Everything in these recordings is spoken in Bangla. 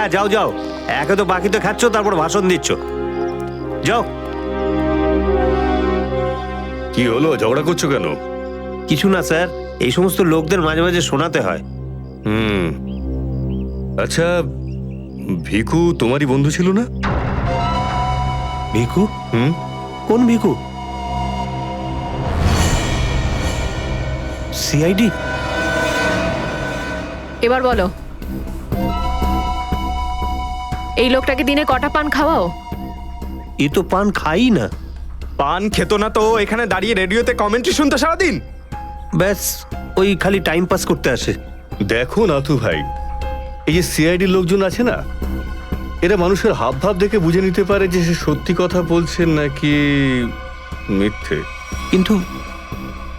হ্যাঁ যাও যাও, একে তো বাকিতে খাচ্ছ, তারপর ভাষণ দিচ্ছ। যাও। কি হলো, ঝগড়া করছো কেন? কিছু না স্যার, এই সমস্ত লোকদের মাঝে মাঝে শোনাতে হয়। হুম। আচ্ছা, ভিকু তোমারই বন্ধু ছিল না? ভিকু? হুম। কোন ভিকু? সিআইডি? এবার বলো, এই লোকটাকে দিনে কটা পান খাওয়াও? এ তো পান খাই না। পান খেত না তো এখানে দাঁড়িয়ে রেডিওতে কমেন্ট্রি শুনতে সারাদিন? ব্যাস, ওই খালি টাইম পাস করতে আসে। দেখো নাথু ভাই, এই যে সিআইডির লোকজন আছে না, এরা মানুষের হাব ভাব দেখে বুঝে নিতে পারে যে সে সত্যি কথা বলছে নাকি মিথ্যে। কিন্তু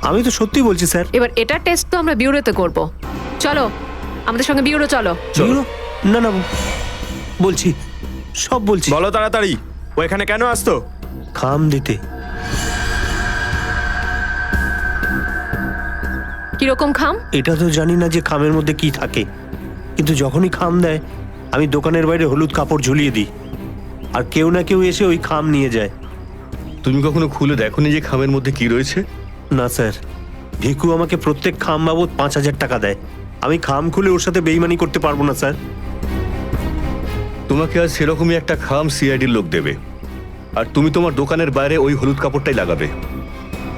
আমি তো সত্যি বলছি স্যার। এবার এটা টেস্ট তো আমরা বিউরোতে করব। চলো আমাদের সঙ্গে বিউরো চলো। চলো। না না, বলছি, সব বলছি। বলো তাড়াতাড়ি, ও এখানে কেন আসতো? খাম দিতে। কিরকম খাম? এটা তো জানি না যে খামের মধ্যে কি থাকে, কিন্তু যখনই খাম দেয় আমি দোকানের বাইরে হলুদ কাপড় ঝুলিয়ে দিই, আর কেউ না কেউ এসে ওই খাম নিয়ে যায়। তুমি কখনো খুলে দেখোনি যে খামের মধ্যে কি রয়েছে? না স্যার, ভিকু আমাকে প্রত্যেক খাম বাবদ 5,000 টাকা দেয়। আমি খাম খুলে ওর সাথে বেইমানি করতে পারবো না স্যার। তোমাকে আজ সেরকমই একটা খাম সিআইডির লোক দেবে, আর তুমি তোমার দোকানের বাইরে ওই হলুদ কাপড়টাই লাগাবে।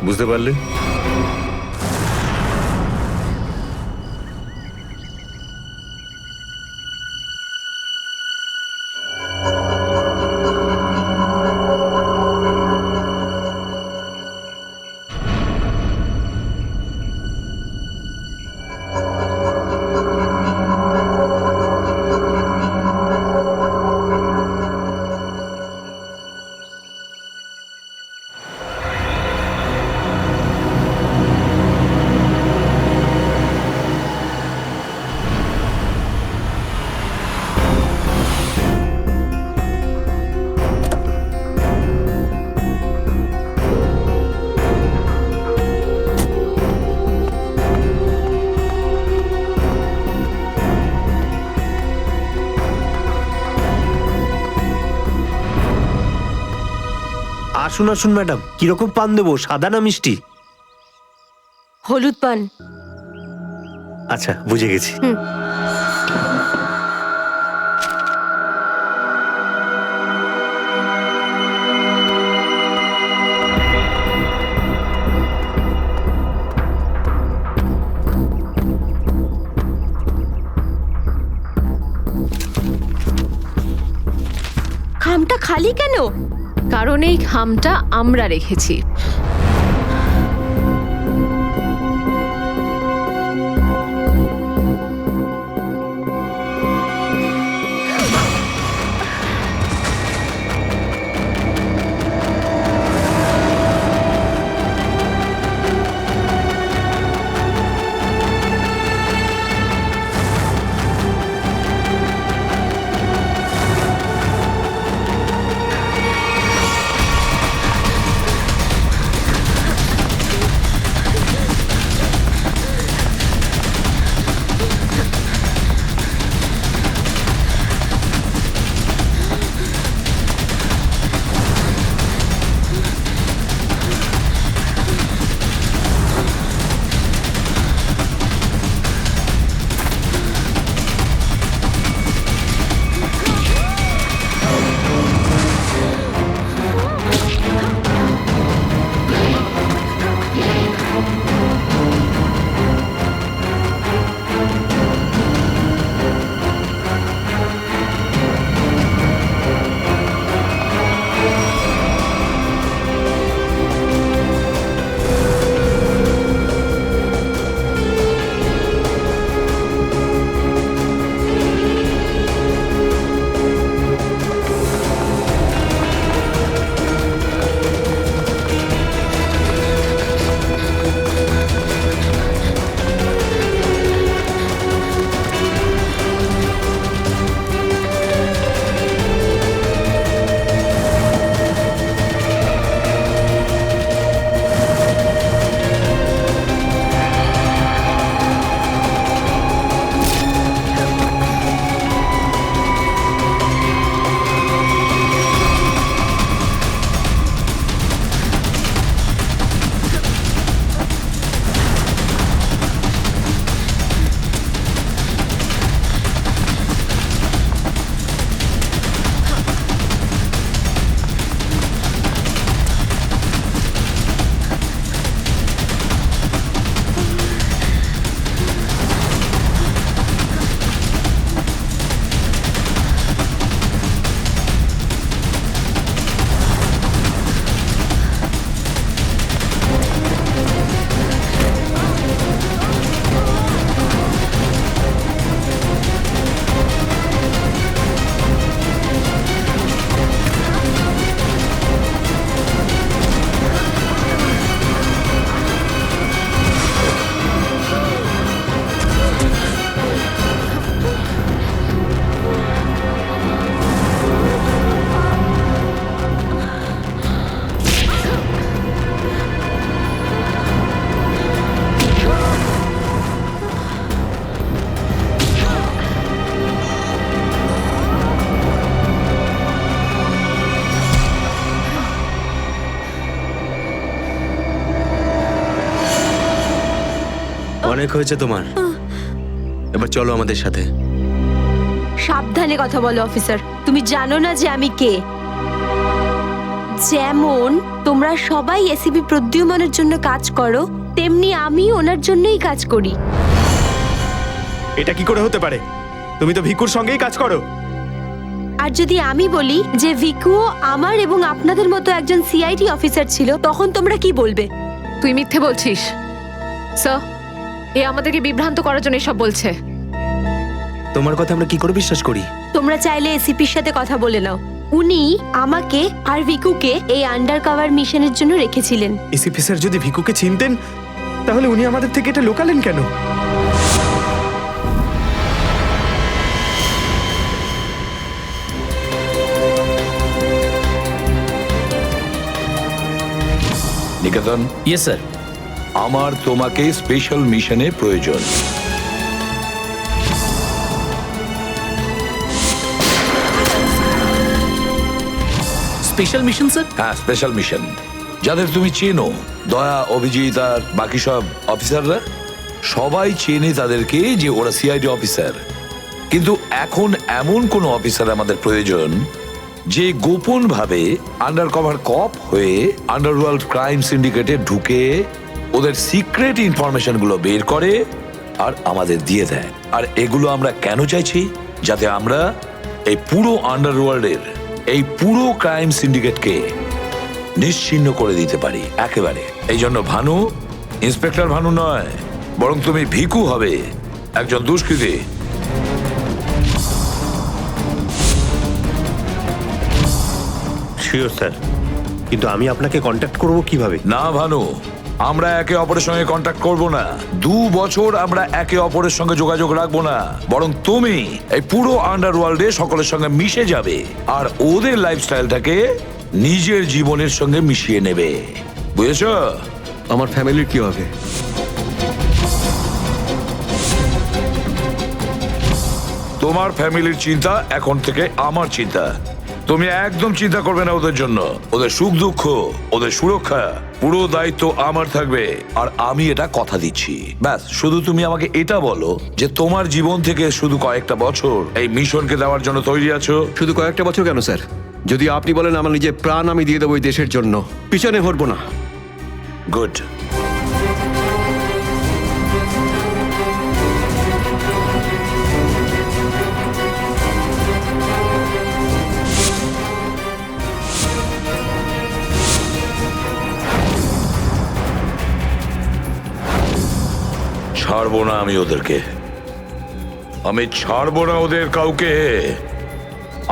বুঝতে পারলে? আসুন আসুন ম্যাডাম, কিরকম পান দেবো, সাদা না মিষ্টি? হলুদ পান। আচ্ছা, বুঝে গেছি। খামটা খালি কেন? কারণ এই খামটা আমরা রেখেছি। অনেক হয়েছে তোমার, এবার চলো আমাদের সাথে। সাবধানে কথা বলো অফিসার, তুমি জানো না যে আমি কে। যেমন তোমরা সবাই এসিপি প্রদ্যুম্নের জন্য কাজ করো, তেমনি আমি ওনার জন্যই কাজ করি। এটা কি করে হতে পারে? তুমি তো ভিকুর সঙ্গেই কাজ করো। আর যদি আমি বলি যে ভিকুও আমার এবং আপনাদের মতো একজন সিআইডি অফিসার ছিল, তখন তোমরা কি বলবে? তুই মিথ্যে বলছিস স্যার। এ আমাদেরকে বিভ্রান্ত করার জন্য এসব বলছে। তোমার কথা আমরা কি করে বিশ্বাস করি? তোমরা চাইলে এসিপির সাথে কথা বলে নাও। উনি আমাকে আর ভিকুকে এই আন্ডার কভার মিশনের জন্য রেখেছিলেন। এসিপি স্যার যদি ভিকুকে চিনতেন তাহলে উনি আমাদের থেকে এটা লুকালেন কেন? নিকেতন, ইয়েস স্যার। আমার তোমাকে স্পেশাল মিশনে প্রয়োজন। Special mission sir? হ্যাঁ, স্পেশাল মিশন। যাদের তুমি চেনো, দয়া, অভিজিৎ আর বাকি সব অফিসাররা, সবাই চেনে তাদেরকে যে ওরা সিআইডি অফিসার। কিন্তু এখন এমন কোন অফিসার আমাদের প্রয়োজন যে গোপন ভাবে আন্ডার কভার কপ হয়ে আন্ডারওয়ার্ল্ড ক্রাইম সিন্ডিকেটে ঢুকে ওদের সিক্রেট ইনফরমেশন গুলো বের করে আর আমাদের দিয়ে দেয়। আর এগুলো আমরা কেন চাইছি? যাতে আমরা এই পুরো আন্ডারওয়ার্ল্ডের এই পুরো ক্রাইম সিন্ডিকেটকে নিশ্চিহ্ন করে দিতে পারি একেবারে। এই জন্য ভানু ইন্সপেক্টর ভানু নয়, বরং তুমি ভিকু হবে, একজন দুষ্কৃতী। শিওর স্যার, কিন্তু আমি আপনাকে কন্ট্যাক্ট করব কিভাবে? না ভানু, আমরা একে অপরের সঙ্গে কন্ট্যাক্ট করব না। 2 বছর আমরা একে অপরের সঙ্গে যোগাযোগ রাখবো না, বরং তুমি এই পুরো আন্ডারওয়ার্ল্ডে সকলের সঙ্গে মিশে যাবে আর ওদের লাইফস্টাইলটাকে নিজের জীবনের সঙ্গে মিশিয়ে নেবে। বুঝেছো? আমার ফ্যামিলির কি হবে? তোমার ফ্যামিলির চিন্তা এখন থেকে আমার চিন্তা। তুমি একদম চিন্তা করবে না ওদের জন্য। ওদের সুখ দুঃখ, ওদের সুরক্ষা, পুরো দায়িত্ব আমার থাকবে। আর আমি এটা কথা দিচ্ছি। ব্যাস, শুধু তুমি আমাকে এটা বলো যে তোমার জীবন থেকে শুধু কয়েকটা বছর এই মিশনকে দেওয়ার জন্য তৈরি আছো। শুধু কয়েকটা বছর কেন স্যার? যদি আপনি বলেন আমার নিজের প্রাণ আমি দিয়ে দেবো এই দেশের জন্য, পিছনে হটবো না। গুড। ছাড়বো না আমি ওদেরকে, আমি ছাড়বো না ওদের কাউকে।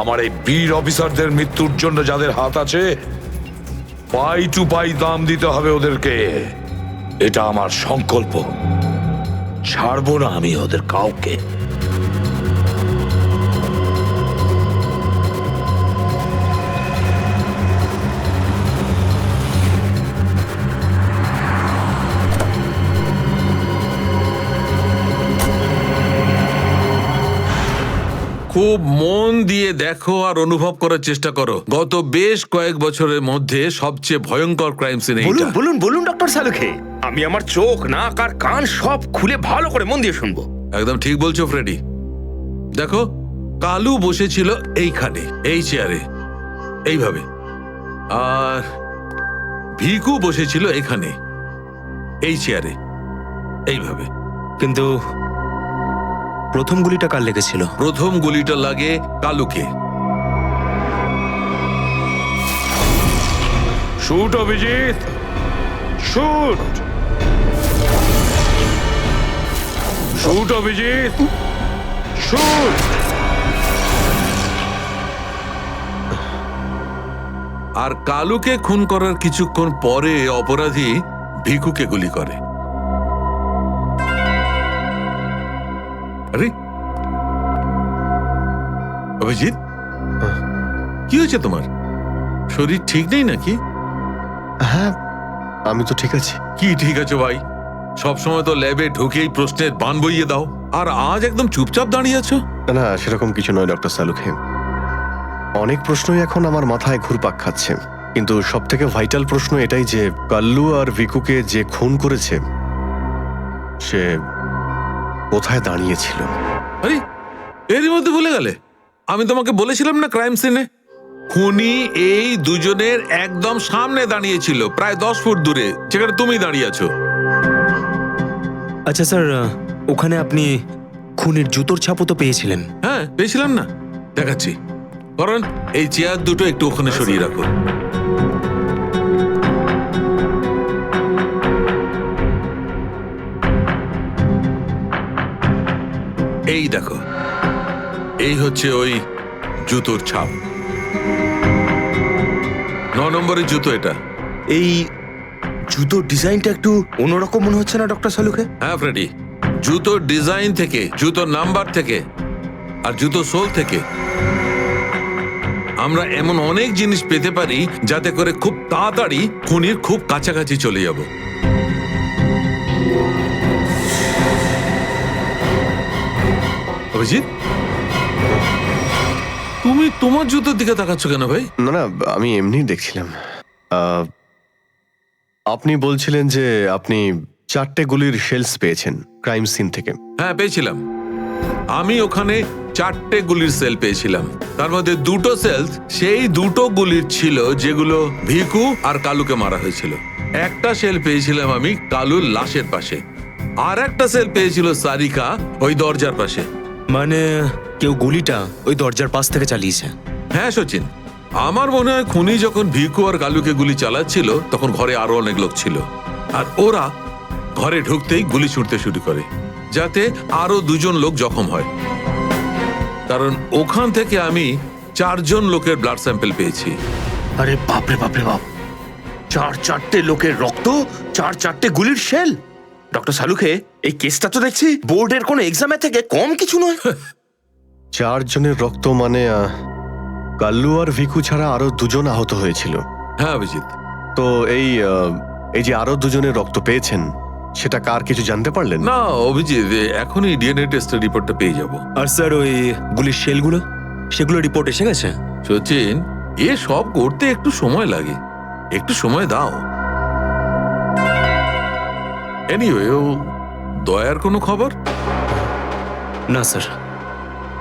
আমার এই বীর অফিসারদের মৃত্যুর জন্য যাদের হাত আছে, পাই টু পাই দাম দিতে হবে ওদেরকে। এটা আমার সংকল্প। ছাড়বো না আমি ওদের কাউকে। খুব মন দিয়ে দেখো আর অনুভব করার চেষ্টা করো। গত বেশ কয়েক বছরের মধ্যে সবচেয়ে ভয়ঙ্কর ক্রাইম সিন এইটা। বলুন বলুন ডক্টর সালুখে, আমি আমার চোখ, নাক আর কান সব খুলে ভালো করে মন দিয়ে শুনবো। একদম ঠিক বলছো ফ্রেডি। দেখো, কালু বসেছিল এইখানে, এই চেয়ারে, এইভাবে। আর ভিকু বসেছিল এখানে, এই চেয়ারে, এইভাবে। কিন্তু প্রথম গুলিটা কার লেগেছিল? প্রথম গুলিটা লাগে কালুকে। Shoot Abhijit, shoot. Shoot Abhijit, shoot. আর কালুকে খুন করার কিছুক্ষণ পরে অপরাধী ভিকুকে গুলি করে। আরে অভিজিৎ, কি হয়েছে তোমার? শরীর ঠিক নেই নাকি? হ্যাঁ, আমি তো ঠিক আছি। কি ঠিক আছে ভাই? সবসময় তো ল্যাবে ঢুকেই প্রশ্নের বান বইয়ে দাও, আর আজ একদম চুপচাপ দাঁড়িয়ে আছো। না, সেরকম কিছু নয় ডক্টর সালুখে। অনেক প্রশ্নই এখন আমার মাথায় ঘুরপাক খাচ্ছে, কিন্তু সব থেকে ভাইটাল প্রশ্ন এটাই যে কাল্লু আর ভিকুকে যে খুন করেছে সে কোথায় দাঁড়িয়েছিল। আরে এরই মধ্যে ভুলে গেলে? আমি তোমাকে বলেছিলাম না ক্রাইম সিনে খুনি এই দুজনের একদম সামনে দাঁড়িয়েছিল, প্রায় 10 ফুট দূরে, যেখানে তুমি দাঁড়িয়ে আছো। আচ্ছা স্যার, ওখানে আপনি খুনের জুতোর ছাপও তো পেয়েছিলেন। হ্যাঁ পেয়েছিলাম না, দেখাচ্ছি। কারণ এই চেয়ার দুটো একটু ওখানে সরিয়ে রাখো। এই দেখো, এই হচ্ছে ওই জুতোর ছাপ। 9 নম্বরের জুতো এটা। এই জুতোর ডিজাইনটা একটু অন্যরকম মনে হচ্ছে না ডক্টর সালুকে? হ্যাঁ ফ্রেডি, জুতোর ডিজাইন থেকে, জুতোর নাম্বার থেকে আর জুতো সোল থেকে আমরা এমন অনেক জিনিস পেতে পারি যাতে করে খুব তাড়াতাড়ি খুনির খুব কাছাকাছি চলে যাব। অভিজিৎ, তুমি তোমার জুতোর দিকে তাকাচ্ছ কেন ভাই? না না, আমি এমনি দেখছিলাম। আপনি বলছিলেন যে আপনি 4টে গুলির শেলস পেয়েছেন ক্রাইম সিন থেকে। হ্যাঁ পেয়েছিলাম। আমি ওখানে 4টে গুলির সেল পেয়েছিলাম। তার মধ্যে 2টো সেল সেই 2টো গুলির ছিল যেগুলো ভিকু আর কালুকে মারা হয়েছিল। একটা সেল পেয়েছিলাম আমি কালুর লাশের পাশে, আর একটা সেল পেয়েছিল সারিকা ওই দরজার পাশে। মানে কেউ গুলিটা ওই দরজার পাশ থেকে চালিয়েছে। হ্যাঁ সচিন, আমার মনে হয় খুনি যখন ভিকু আর কালুকে গুলি চালাচ্ছিল তখন ঘরে আরো অনেক লোক ছিল, আর ওরা ঘরে ঢুকতেই গুলি ছুটতে শুরু করে যাতে আরো 2জন লোক জখম হয়। কারণ ওখান থেকে আমি 4জন লোকের ব্লাড স্যাম্পল পেয়েছি। আরে বাপরে বাপরে বাপ, 4টে লোকের রক্ত, 4টে গুলির শেল। ডক্টর সালুকে, এই কেসটা তো দেখছি বোর্ডের কোনো এক্সামের থেকে কম কিছু নয়। 4 জনের রক্ত মানে কাল্লু আর ভিকু ছাড়া আরো 2জন আহত হয়েছিল। হ্যাঁ অভিজিৎ। তো এই যে আরো 2জনের রক্ত পেয়েছেন, সেটা কার কিছু জানতে পারলেন? না অভিজিৎ, এখনই ডিএনএ টেস্টের রিপোর্টটা পেয়ে যাব। আর স্যার ওই গুলির শেলগুলো, সেগুলো রিপোর্ট এসে গেছে? সচিন, এ সব করতে একটু সময় লাগে, একটু সময় দাও। এনিওয়ে, ও দয়ার কোনো খবর? না স্যার,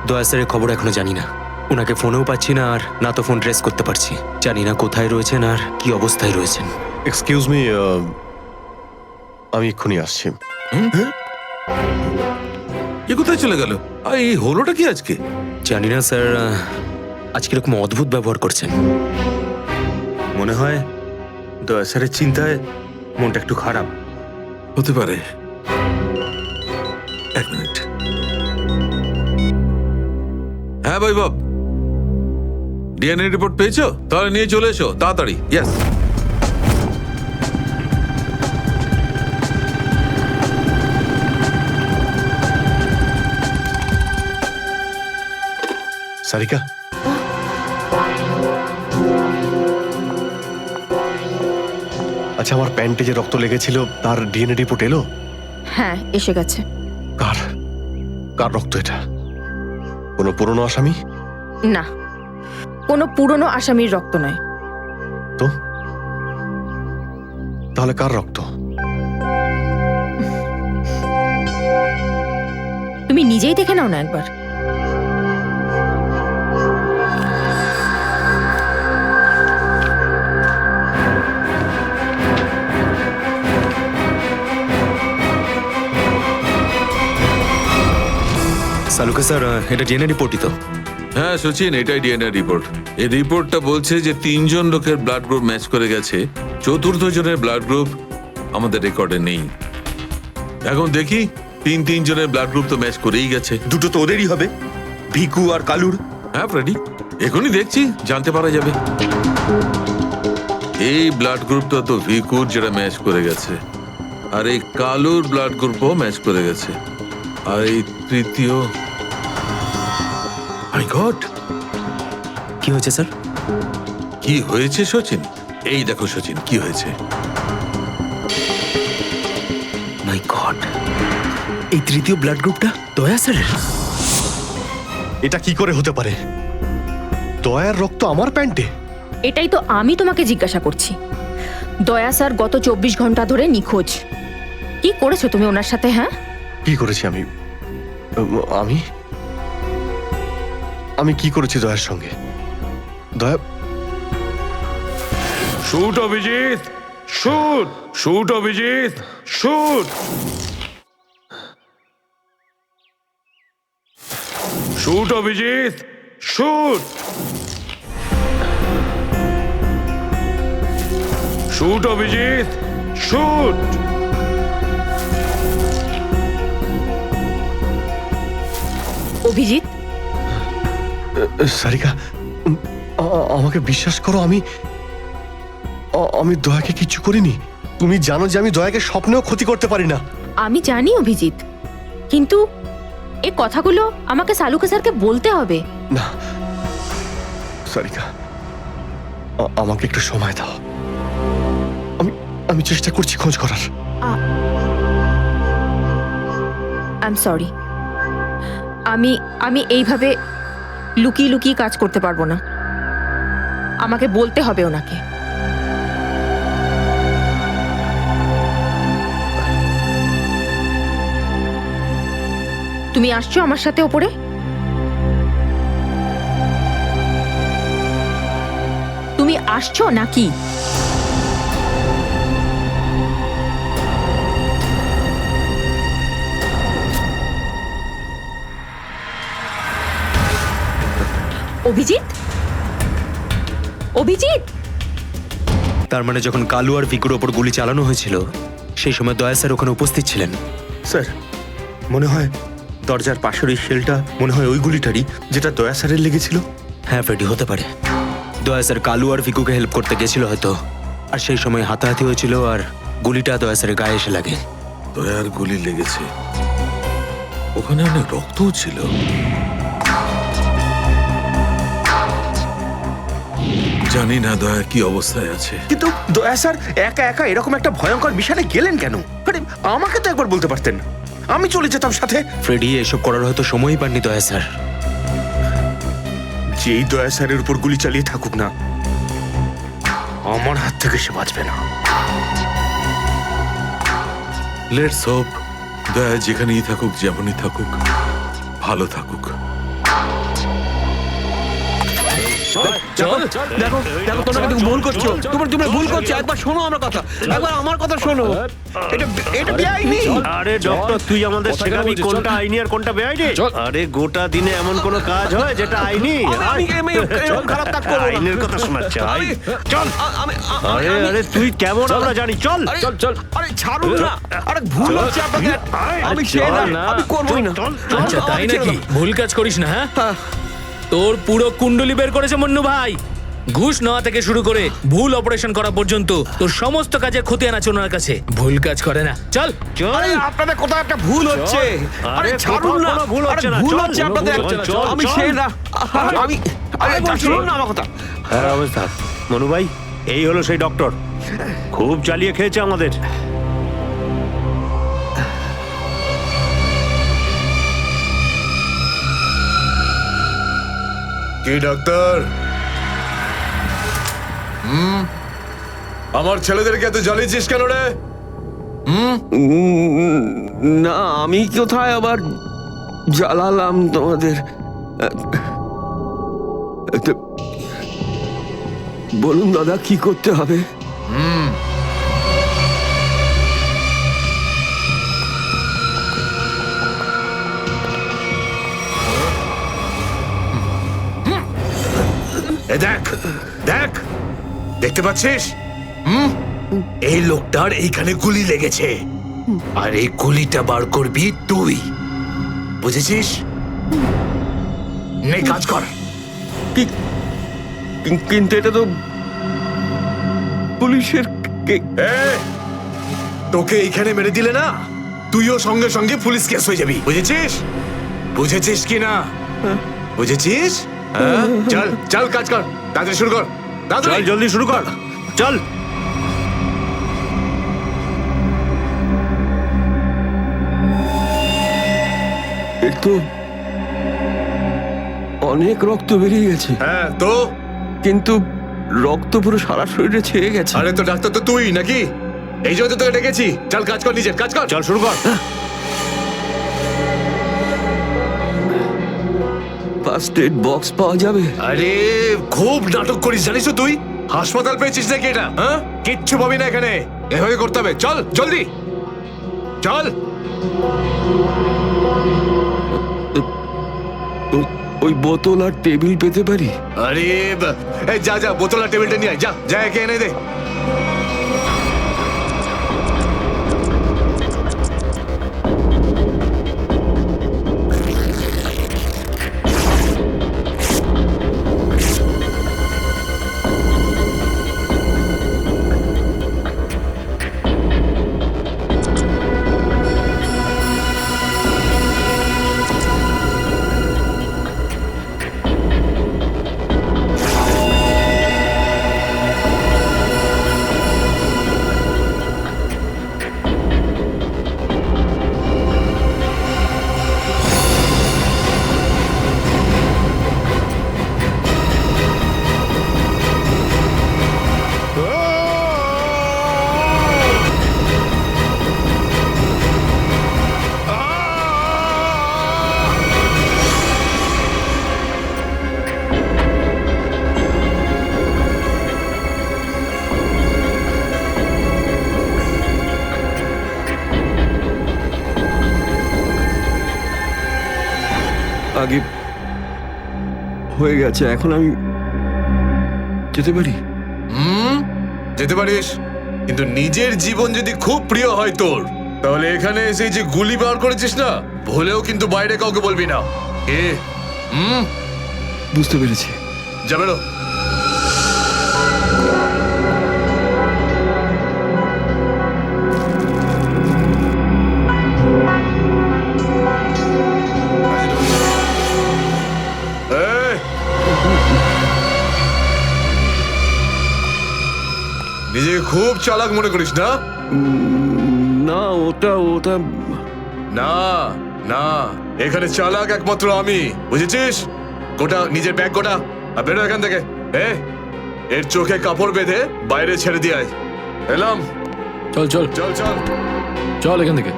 দয়া স্যারের খবর এখনো জানি না। ওনাকে ফোনেও পাচ্ছি না, আর না তো ফোন ট্রেস করতে পারছি। জানি না কোথায় রয়েছেন আর কি অবস্থায় রয়েছেন। এক্সকিউজ মি, আমি এক্ষুনি আসছি। এ কোথায় চলে গেল? আর এই হলোটা কি আজকে? জানি না স্যার, আজকে এরকম অদ্ভুত ব্যবহার করছেন। মনে হয় দয়া স্যারের চিন্তায় মনটা একটু খারাপ। হতে পারে। 1 মিনিট। হ্যাঁ বৈভব, ডিএনএ রিপোর্ট পেয়েছো? তাহলে নিয়ে চলে এসো তাড়াতাড়ি। ইয়েস। সারিকা, আচ্ছা, আমার প্যান্টে যে রক্ত লেগেছিল তার ডিএনএ রিপোর্ট এলো? হ্যাঁ এসে গেছে। কার কার রক্ত এটা? কোনো পুরনো আসামি? না, কোনো পুরনো আসামির রক্ত নয়। তো তাহলে কার রক্ত? তুমি নিজেই দেখে নাও না একবার। সালুকে স্যার, এটা ডিএনএ রিপোর্টই তো? হ্যাঁ সচিন, এটাই ডিএনএ রিপোর্ট। এই রিপোর্টটা বলছে যে 3জন লোকের ব্লাড গ্রুপ ম্যাচ করে গেছে, 4র্থ জনের ব্লাড গ্রুপ আমাদের রেকর্ডে নেই। এখন দেখি 3 জনের ব্লাড গ্রুপ তো ম্যাচ করেই গেছে। 2টো তো ওদেরই হবে, ভিকু আর কালুর। হ্যাঁ ফ্রেডি, এখনই দেখছি, জানতে পারা যাবে। এই ব্লাড গ্রুপটা তো ভিকুর যেটা ম্যাচ করে গেছে, আর এই কালুর ব্লাড গ্রুপও ম্যাচ করে গেছে, আর এই তৃতীয়। মাই গড, কি হয়েছে স্যার? কি হয়েছে সচিন? এই দেখো সচিন, কি হয়েছে। মাই গড, এই তৃতীয় ব্লাড গ্রুপটা দয়া স্যারের। এটা কি করে হতে পারে? দয়ার রক্ত আমার প্যান্টে? এটাই তো আমি তোমাকে জিজ্ঞাসা করছি। দয়া স্যার গত 24 ঘন্টা ধরে নিখোঁজ। কি করেছো তুমি ওনার সাথে? হ্যাঁ, কি করেছি আমি? আমি আমি কি করেছি দয়ার সঙ্গে? দয়া, shoot Abhijit, shoot, shoot Abhijit, shoot, shoot Abhijit, shoot, shoot Abhijit, shoot. Abhijit, Sarika, আমাকে বিশ্বাস করো, আমি দয়াকে কিচ্ছু করিনি। তুমি জানো যে আমি দয়াকে স্বপ্নেও ক্ষতি করতে পারি না। আমি জানি অভিজিৎ, কিন্তু এই কথাগুলো আমাকে সালুকে স্যারকে বলতে হবে। না সারিকা, আমাকে একটু সময় দাও। আমি চেষ্টা করছি খোঁজ করার। আই এম সরি, আমি এইভাবে লুকিয়ে লুকিয়ে কাজ করতে পারবো না। আমাকে বলতে হবে ওনাকে। তুমি আসছো আমার সাথে ওপরে? তুমি আসছো নাকি? অভিজিৎ, অভিজিৎ, তার মানে যখন কালু আর ভিকুর ওপর গুলি চালানো হয়েছিল সেই সময় দয়া স্যার ওখানে উপস্থিত ছিলেন। স্যার, মনে হয় দরজার পাশের ওই শেলটা মনে হয় ওই গুলিটারই, যেটা দয়া স্যারের লেগেছিল। হ্যাঁ ফ্রেডি, হতে পারে। দয়া স্যার কালু আর ভিকুকে হেল্প করতে গেছিল হয়তো, আর সেই সময় হাতাহাতি হয়েছিল আর গুলিটা দয়া স্যারের গায়ে এসে লাগে। দয়ার গুলি লেগেছে, ওখানে অনেক রক্তও ছিল। জানি না দয়া কি অবস্থায় আছে। কিন্তু দয়া স্যার একা একা এরকম একটা ভয়ঙ্কর বিষয়ে গেলেন কেন? আরে আমাকে তো একবার বলতে পারতেন, আমি চলে যেতাম সাথে। ফ্রেডি, এসব করার হয়তো সময়ই পাননি দয়া স্যার। যেই দয়া স্যারের উপর গুলি চালিয়ে থাকুক না, আমার হাত থেকে সে বাঁচবে না। লেটস হোপ দয়া যেখানেই থাকুক, যেমনই থাকুক, ভালো থাকুক। দেখো দেখো, তোমরা কিন্তু ভুল করছো। তোমরা ভুল করছো। একবার শোনো আমার কথা, একবার আমার কথা শোনো। এটা বেআইনি। আরে ডক্টর, তুই আমাদের শেখাবি কোনটা আইনি আর কোনটা বেআইনি? আরে গোটা দিনে এমন কোন কাজ হয় যেটা আইনি? চল, খারাপ কাজ করবো না। আইনের কথা শোনাচ্ছে। চল। আরে আরে তুই কেমন আমরা জানি। চল চল চল। আরে ছাড়ুন না। আরে ভুল হচ্ছে আপনাদের। আমি চাই না, আমি করবই না। আচ্ছা তাই নাকি? ভুল কাজ করিস না। হ্যাঁ, তোর পুরো কুণ্ডলি বের করেছে মন্নু ভাই। ঘুষ নেওয়া থেকে শুরু করে ভুল অপারেশন করা পর্যন্ত তোর সমস্ত কাজের খতিয়ান আছে ওনার কাছে। ভুল কাজ করে না। চল চল। আরে আপনাদের কোথাও একটা ভুল হচ্ছে। আরে ছাড়ুন না। ভুল হচ্ছে না। ভুল হচ্ছে আপনাদের। আমি সেই না। আমি আরে ছাড়ুন না আমার কথা। হ্যাঁ অবস্থা মনু ভাই, এই হলো সেই ডক্টর। খুব জ্বালিয়ে খেয়েছে আমাদের। কি ডাক্তার? আমার ছেলেদেরকে এত জ্বালিয়েছিস কেন রে? না, আমি কোথায় আবার জ্বালালাম তোমাদের? বলুন দাদা, কি করতে হবে? দেখ দেখ, দেখতে পাচ্ছিস? এই লোকটার এইখানে গুলি লেগেছে, আর এই গুলিটা বার করবি তুই, বুঝেছিস? নে কাজ কর। কিন্তু এটা তো পুলিশের। তোকে এইখানে মেরে দিলে না, তুইও সঙ্গে সঙ্গে পুলিশ কেস হয়ে যাবি, বুঝেছিস? বুঝেছিস কি না? বুঝেছিস? চল চল, কাজ কর, তাড়াতাড়ি শুরু কর। চল জলদি শুরু কর, চল। তো অনেক রক্ত বেরিয়ে গেছে। হ্যাঁ তো? কিন্তু রক্ত পুরো সারা শরীরে ছেয়ে গেছে। আরে তো ডাক্তার তো তুই নাকি? এই জন্য তো তোকে ডেকেছি। চল কাজ কর, নিজের কাজ কর। চল শুরু কর। ফার্স্ট এড বক্স পাওয়া যাবে? আরে খুব নাটক করিস জানিস তো তুই? হাসপাতাল পেয়েছিস নাকি এটা? হ্যাঁ, কিচ্ছু পাবি না এখানে। এভাবে করতে হবে। চল জলদি চল। ওই বোতল আর টেবিল পেতে পারি? আরে এই যা যা, বোতল আর টেবিলটা নিয়ে আয়, যা যা, একে এনে দে। আগে হয়ে গেছে, এখন আমি যেতে পারি? যেতে পারিস, কিন্তু নিজের জীবন যদি খুব প্রিয় হয় তোর, তাহলে এখানে এসে যে গুলি বার করেছিস না, ভুলেও কিন্তু বাইরে কাউকে বলবি না। এ বুঝতে পেরেছি। যা বেরো। নিজেকে খুব চালাক মনে করিস না? না, ওটা না না, এখানে চালাক একমাত্র আমি, বুঝেছিস? গোটা নিজের ব্যাগ গোটা আর বেরো এখান থেকে। এর চোখে কাপড় বেঁধে বাইরে ছেড়ে দিয়ে আয়। এলাম। চল চল চল চল চল এখান থেকে।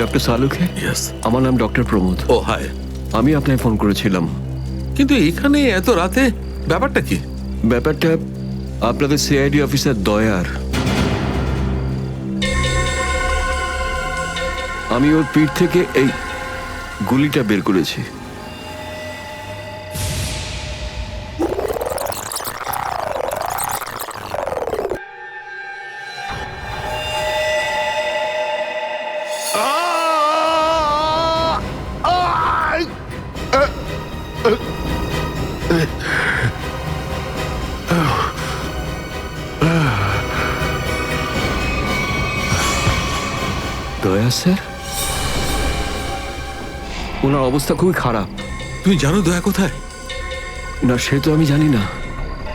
ডক্টর সালুখে? ইয়েস। আমার নাম ডক্টর প্রমোদ। ও হাই। আমি আপনাকে ফোন করেছিলাম। কিন্তু এখানে এত রাতে ব্যাপারটা কি? ব্যাপারটা আপনাদের সিআইডি অফিসার দয়ার। আমি ওর পিঠ থেকে এই গুলিটা বের করেছি। দয়া স্যার, ওনার অবস্থা খুবই খারাপ। তুমি জানো দয়া কোথায়? না, সে তো আমি জানি না।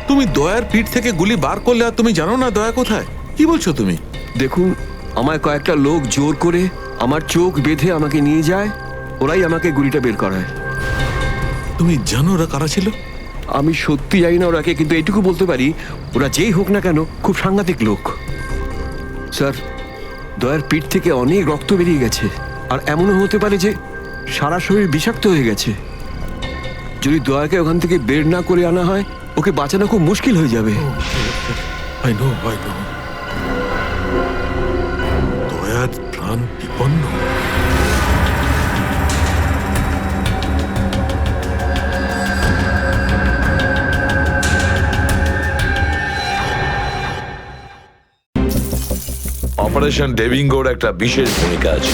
তুমি দয়ার পিঠ থেকে গুলি বার করলে আর তুমি জানো না দয়া কোথায়? কি বলছো তুমি? দেখুন, আমায় কয়েকটা লোক জোর করে আমার চোখ বেঁধে আমাকে নিয়ে যায়, ওরাই আমাকে গুলিটা বের করায়। তুমি জানো ওরা কারা ছিল? আমি সত্যি জানি না ওরাকে, কিন্তু এইটুকু বলতে পারি ওরা যেই হোক না কেন খুব সাংঘাতিক লোক। স্যার, দয়ার পিঠ থেকে অনেক রক্ত বেরিয়ে গেছে, আর এমনও হতে পারে যে সারা শরীর বিষাক্ত হয়ে গেছে। যদি দয়াকে ওখান থেকে বের না করে আনা হয়, ওকে বাঁচানো খুব মুশকিল হয়ে যাবে। I know. দয়ার প্রাণ বিপন্ন। অপারেশন ডেভিঙ্গোর একটা বিশেষ ভূমিকা আছে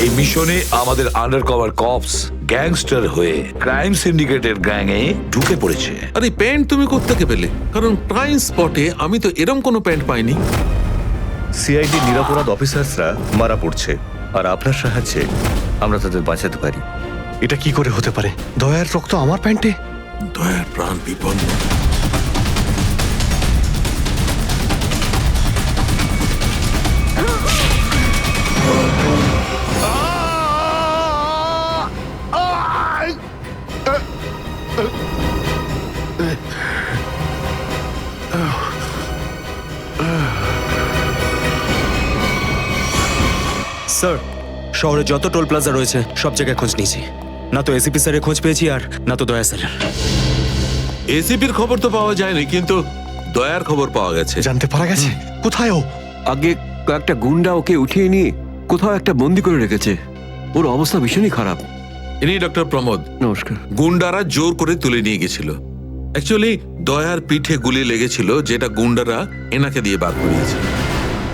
এই মিশনে। আমাদের আন্ডার কভার কপস গ্যাংস্টার হয়ে ক্রাইম সিন্ডিকেটের গ্যাংয়ে ঢুকে পড়েছে। আরে প্যান্ট তুমি কোত্থেকে পেলে? কারণ ক্রাইম স্পটে আমি তো এরম কোনো প্যান্ট পাইনি। সিআইডি নিরাপরাধ অফিসার্সরা মারা পড়ছে, আর আপনার সাহায্যে আমরা তাদের বাঁচাতে পারি। এটা কি করে হতে পারে? দয়ার রক্ত আমার প্যান্টে? দয়ার প্রাণ বিপন্ন। স্যার, শহরে যত টোল প্লাজা রয়েছে সব জায়গায় খোঁজ নিয়েছি, না তো এসিপি স্যারের খোঁজ পেয়েছি আর না তো দয়া স্যারের। এসিপির খবর তো পাওয়া যায়নি, কিন্তু দয়ার খবর পাওয়া গেছে। জানতে পারা গেছে কোথায় ও? আগে কয়েকটা গুন্ডা ওকে উঠিয়ে নিয়ে কোথাও একটা বন্দি করে রেখেছে। ওর অবস্থা ভীষণই খারাপ। ইনি ডক্টর প্রমোদ। নমস্কার। গুন্ডারা জোর করে তুলে নিয়ে গেছিল। অ্যাকচুয়ালি দয়ার পিঠে গুলি লেগেছিল, যেটা গুন্ডারা এনাকে দিয়ে বার করিয়েছে।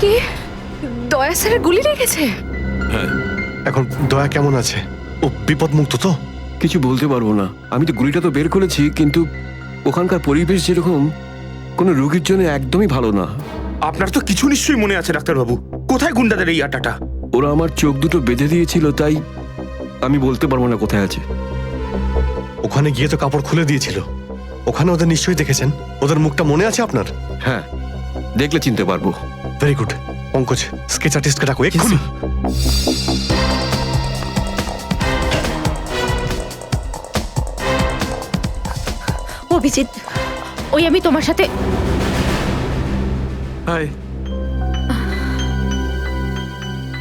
কি দয়া স্যারের গুলি লেগেছে? হ্যাঁ। এখন দয়া কেমন আছে? ও বিপদ মুক্ত তো? কিছু বলতে পারবো না। আমি তো গুলিটা তো বের করেছি, কিন্তু ওখানকার পরিবেশ যেরকম কোনো রোগীর জন্য একদমই ভালো না। আপনার তো কিছু নিশ্চয়ই মনে আছে ডাক্তারবাবু। কোথায় গুন্ডাদের এই আটাটা? ওরা আমার চোখ দুটো বেঁধে দিয়েছিল, তাই আমি বলতে পারবো না কোথায় আছে। ওখানে গিয়ে তো কাপড় খুলে দিয়েছিল। ওখানে ওদের নিশ্চয়ই দেখেছেন। ওদের মুখটা মনে আছে আপনার? হ্যাঁ, দেখলে চিনতে পারবো। Very good. পঙ্কজ, স্কেচ আর্টিস্টকে ডাকো এক্ষুনি। অভিজিৎ, ওই আমি তোমার সাথে। হাই।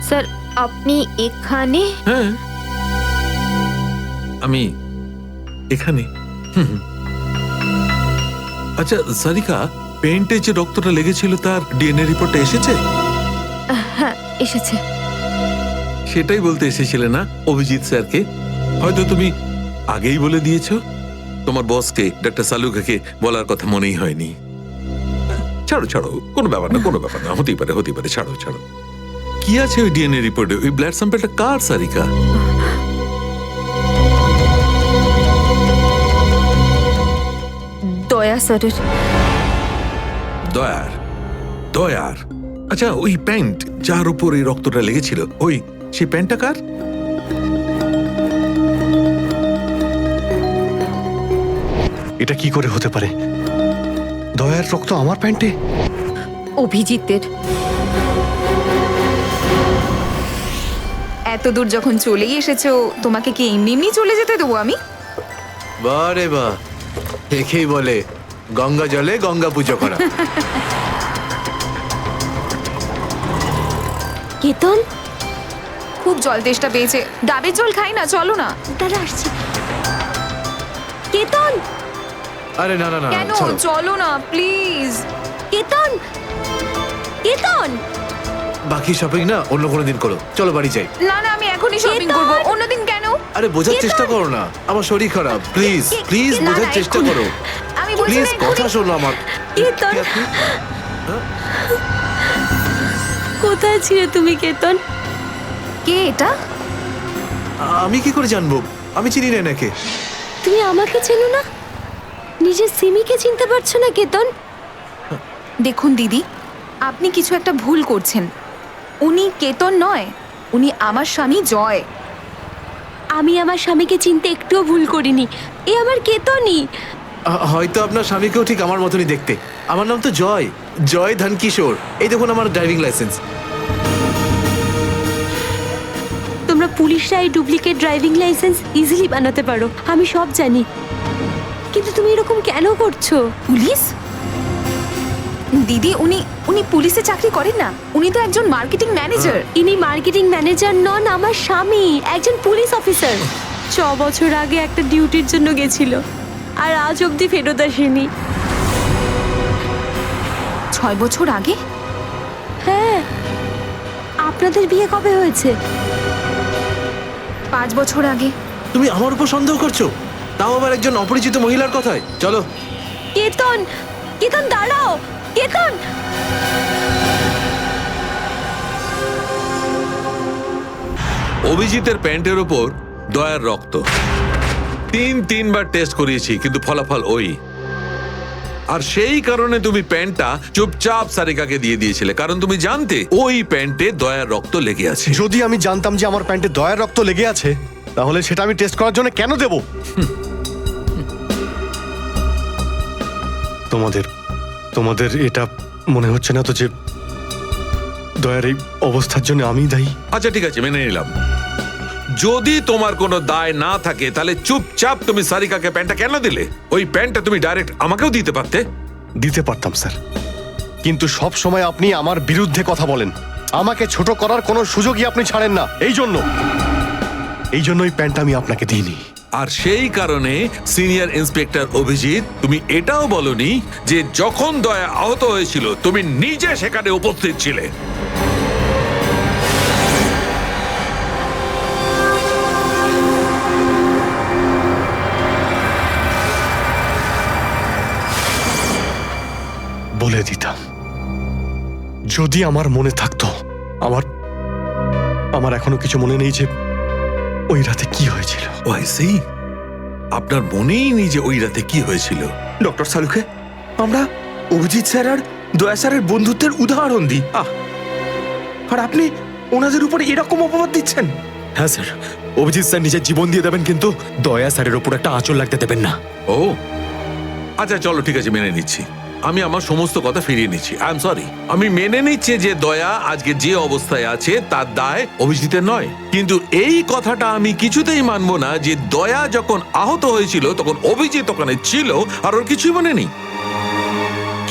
স্যার, আপনি এখানে? হ্যাঁ, আমি এখানে। আচ্ছা সারিকা, পেন্টে যে রক্তটা লেগেছিল তার ডিএনএ রিপোর্টটা এসেছে? হ্যাঁ, এসেছে। সেটাই বলতে এসেছিলে না অভিজিৎ স্যারকে? হয়তো তুমি আগেই বলে দিয়েছো। তোমার বসকে ডক্টর সালুকাকে বলার কথা মনেই হয়নি। ছাড়ো ছাড়ো, কোনো ব্যাপার না, কোনো ব্যাপার না, হতেই পারে হতেই পারে, ছাড়ো ছাড়ো। কি আছে ওই ডিএনএ রিপোর্টে? ওই ব্লাড স্যাম্পলটা কার সারিকা? দয়া স্যারের। দয়ার? দয়ার? আচ্ছা, ওই প্যান্ট যার উপর এই রক্তটা লেগেছিল, ওই সেই প্যান্টটা কার? এটা কি করে হতে পারে? দয়ার রক্ত আমার প্যান্টে? অভিজিতের। এত দূর যখন চলেই এসেছো, তোমাকে কি এমনি এমনি চলে যেতে দেবো আমি? বারে বা, দেখেই বলে গঙ্গা জলে গঙ্গা পুজো করা। কেতন, খুব জল তেষ্টা পেয়েছে, ডাবের জল খাই না, চলো না। দাঁড়া আসছি। কেতন, আরে না না না, কেন? ছাড়ো। চলো না প্লিজ। কেতন, কেতন। বাকি শপিং না অন্য কোনো দিন করো, চলো বাড়ি যাই। না না, আমি এখনই শপিং কেতন! করবো, অন্যদিন কেন? আরে বোঝার চেষ্টা করো না, আমার শরীর খারাপ। প্লিজ প্লিজ না, বোঝার না, চেষ্টা এক্ষুনি। করো। আমি বলছি প্লিজ না, এক্ষুনি। কথা শোনো আমার। কেতন, কি আপনি? কোথায় ছিলে তুমি কেতন? কে এটা? আমি কি করে জানবো? আমি চিনি না এনাকে। তুমি আমাকে চেনো না? নিজের সিমিকে চিনতে পারছো না কেতন? দেখুন দিদি, আপনি কিছু একটা ভুল করছেন। উনি কেতন নয়, উনি আমার স্বামী জয়। আমি আমার স্বামীকে চিনতে একটুও ভুল করিনি। এ আমার কেতনই। হয়তো আপনার স্বামীকেও ঠিক আমার মতনই দেখতে। আমার নাম তো জয়, জয় ধনকিশোর। এই দেখুন আমার ড্রাইভিং লাইসেন্স। তোমরা পুলিশরা এই ডুপ্লিকেট ড্রাইভিং লাইসেন্স ইজিলি বানাতে পারো, আমি সব জানি। কিন্তু তুমি এরকম কেন করছো? পুলিশ? দিদি, উনি উনি পুলিশে চাকরি করেন না, উনি তো একজন মার্কেটিং ম্যানেজার। ইনি মার্কেটিং ম্যানেজার নন, আমার স্বামী একজন পুলিশ অফিসার। 6 বছর আগে একটা ডিউটির জন্য গেছিল, আর আজ অবধি ফেরত আসেনি। 6 বছর আগে? হ্যাঁ। আপনাদের বিয়ে কবে হয়েছে? 5 বছর আগে। তুমি আমার উপর সন্দেহ করছো, তাও আবার একজন অপরিচিত মহিলার কথায়। চলো। কেতন, কেতন দাঁড়াও, কেতন। অভিজিতের প্যান্টের ওপর দয়ার রক্ত। তিনবার টেস্ট করিয়েছি কিন্তু ফলাফল ওই। আর সেই কারণে তুমি প্যান্টটা চুপচাপ সারিকাকে দিয়ে দিয়েছিলে, কারণ তুমি জানতে ওই প্যান্টে দয়ার রক্ত লেগে আছে। যদি আমি জানতাম যে আমার প্যান্টে দয়ার রক্ত লেগে আছে তাহলে সেটা আমি টেস্ট করার জন্য কেন দেব? তোমাদের এটা মনে হচ্ছে না তো যে দয়ার এই অবস্থার জন্য আমি দায়ী? আচ্ছা ঠিক আছে, মেনে নিলাম। যদি তোমার কোনো দায় না থাকে তাহলে চুপচাপ তুমি সারিকাকে প্যান্টটা কেন দিলে? ওই প্যান্টটা তুমি ডাইরেক্ট আমাকেও দিতে পারতে। দিতে পারতাম স্যার, কিন্তু সব সময় আপনি আমার বিরুদ্ধে কথা বলেন, আমাকে ছোট করার কোনো সুযোগই আপনি ছাড়েন না। এই জন্য ওই প্যান্টটা আমি আপনাকে দিইনি। আর সেই কারণে সিনিয়র ইন্সপেক্টর অভিজিৎ, তুমি এটাও বলনি যে যখন দয়া আহত হয়েছিল তুমি নিজে সেখানে উপস্থিত ছিলে। বলে দিতাম যদি আমার মনে থাকতো। আমার এখনো কিছু মনে নেই যে ওই রাতে কি হয়েছিল। আপনার মনেই নেই যে ওই রাতে কি হয়েছিল? ডক্টর সালুখে, আমরা অভিজিৎ স্যার আর দয়া স্যারের বন্ধুত্বের উদাহরণ দিই, আর আপনি ওনাদের উপরে এরকম অপবাদ দিচ্ছেন? হ্যাঁ স্যার, অভিজিৎ স্যার নিজের জীবন দিয়ে দেবেন কিন্তু দয়া স্যারের উপর একটা আঁচল লাগতে দেবেন না। ও আচ্ছা, চলো ঠিক আছে, মেনে নিচ্ছি। আমি আমার সমস্ত কথা ফিরিয়ে নিচ্ছি। I am sorry. আমি মেনে নিচ্ছি যে দয়া আজকে যে অবস্থায় আছে তার দায় অভিজিতের নয়, কিন্তু এই কথাটা আমি কিছুতেই মানবো না যে দয়া যখন আহত হয়েছিল তখন অভিজিৎ ওখানে ছিল আর ওর কিছুই মনে নেই।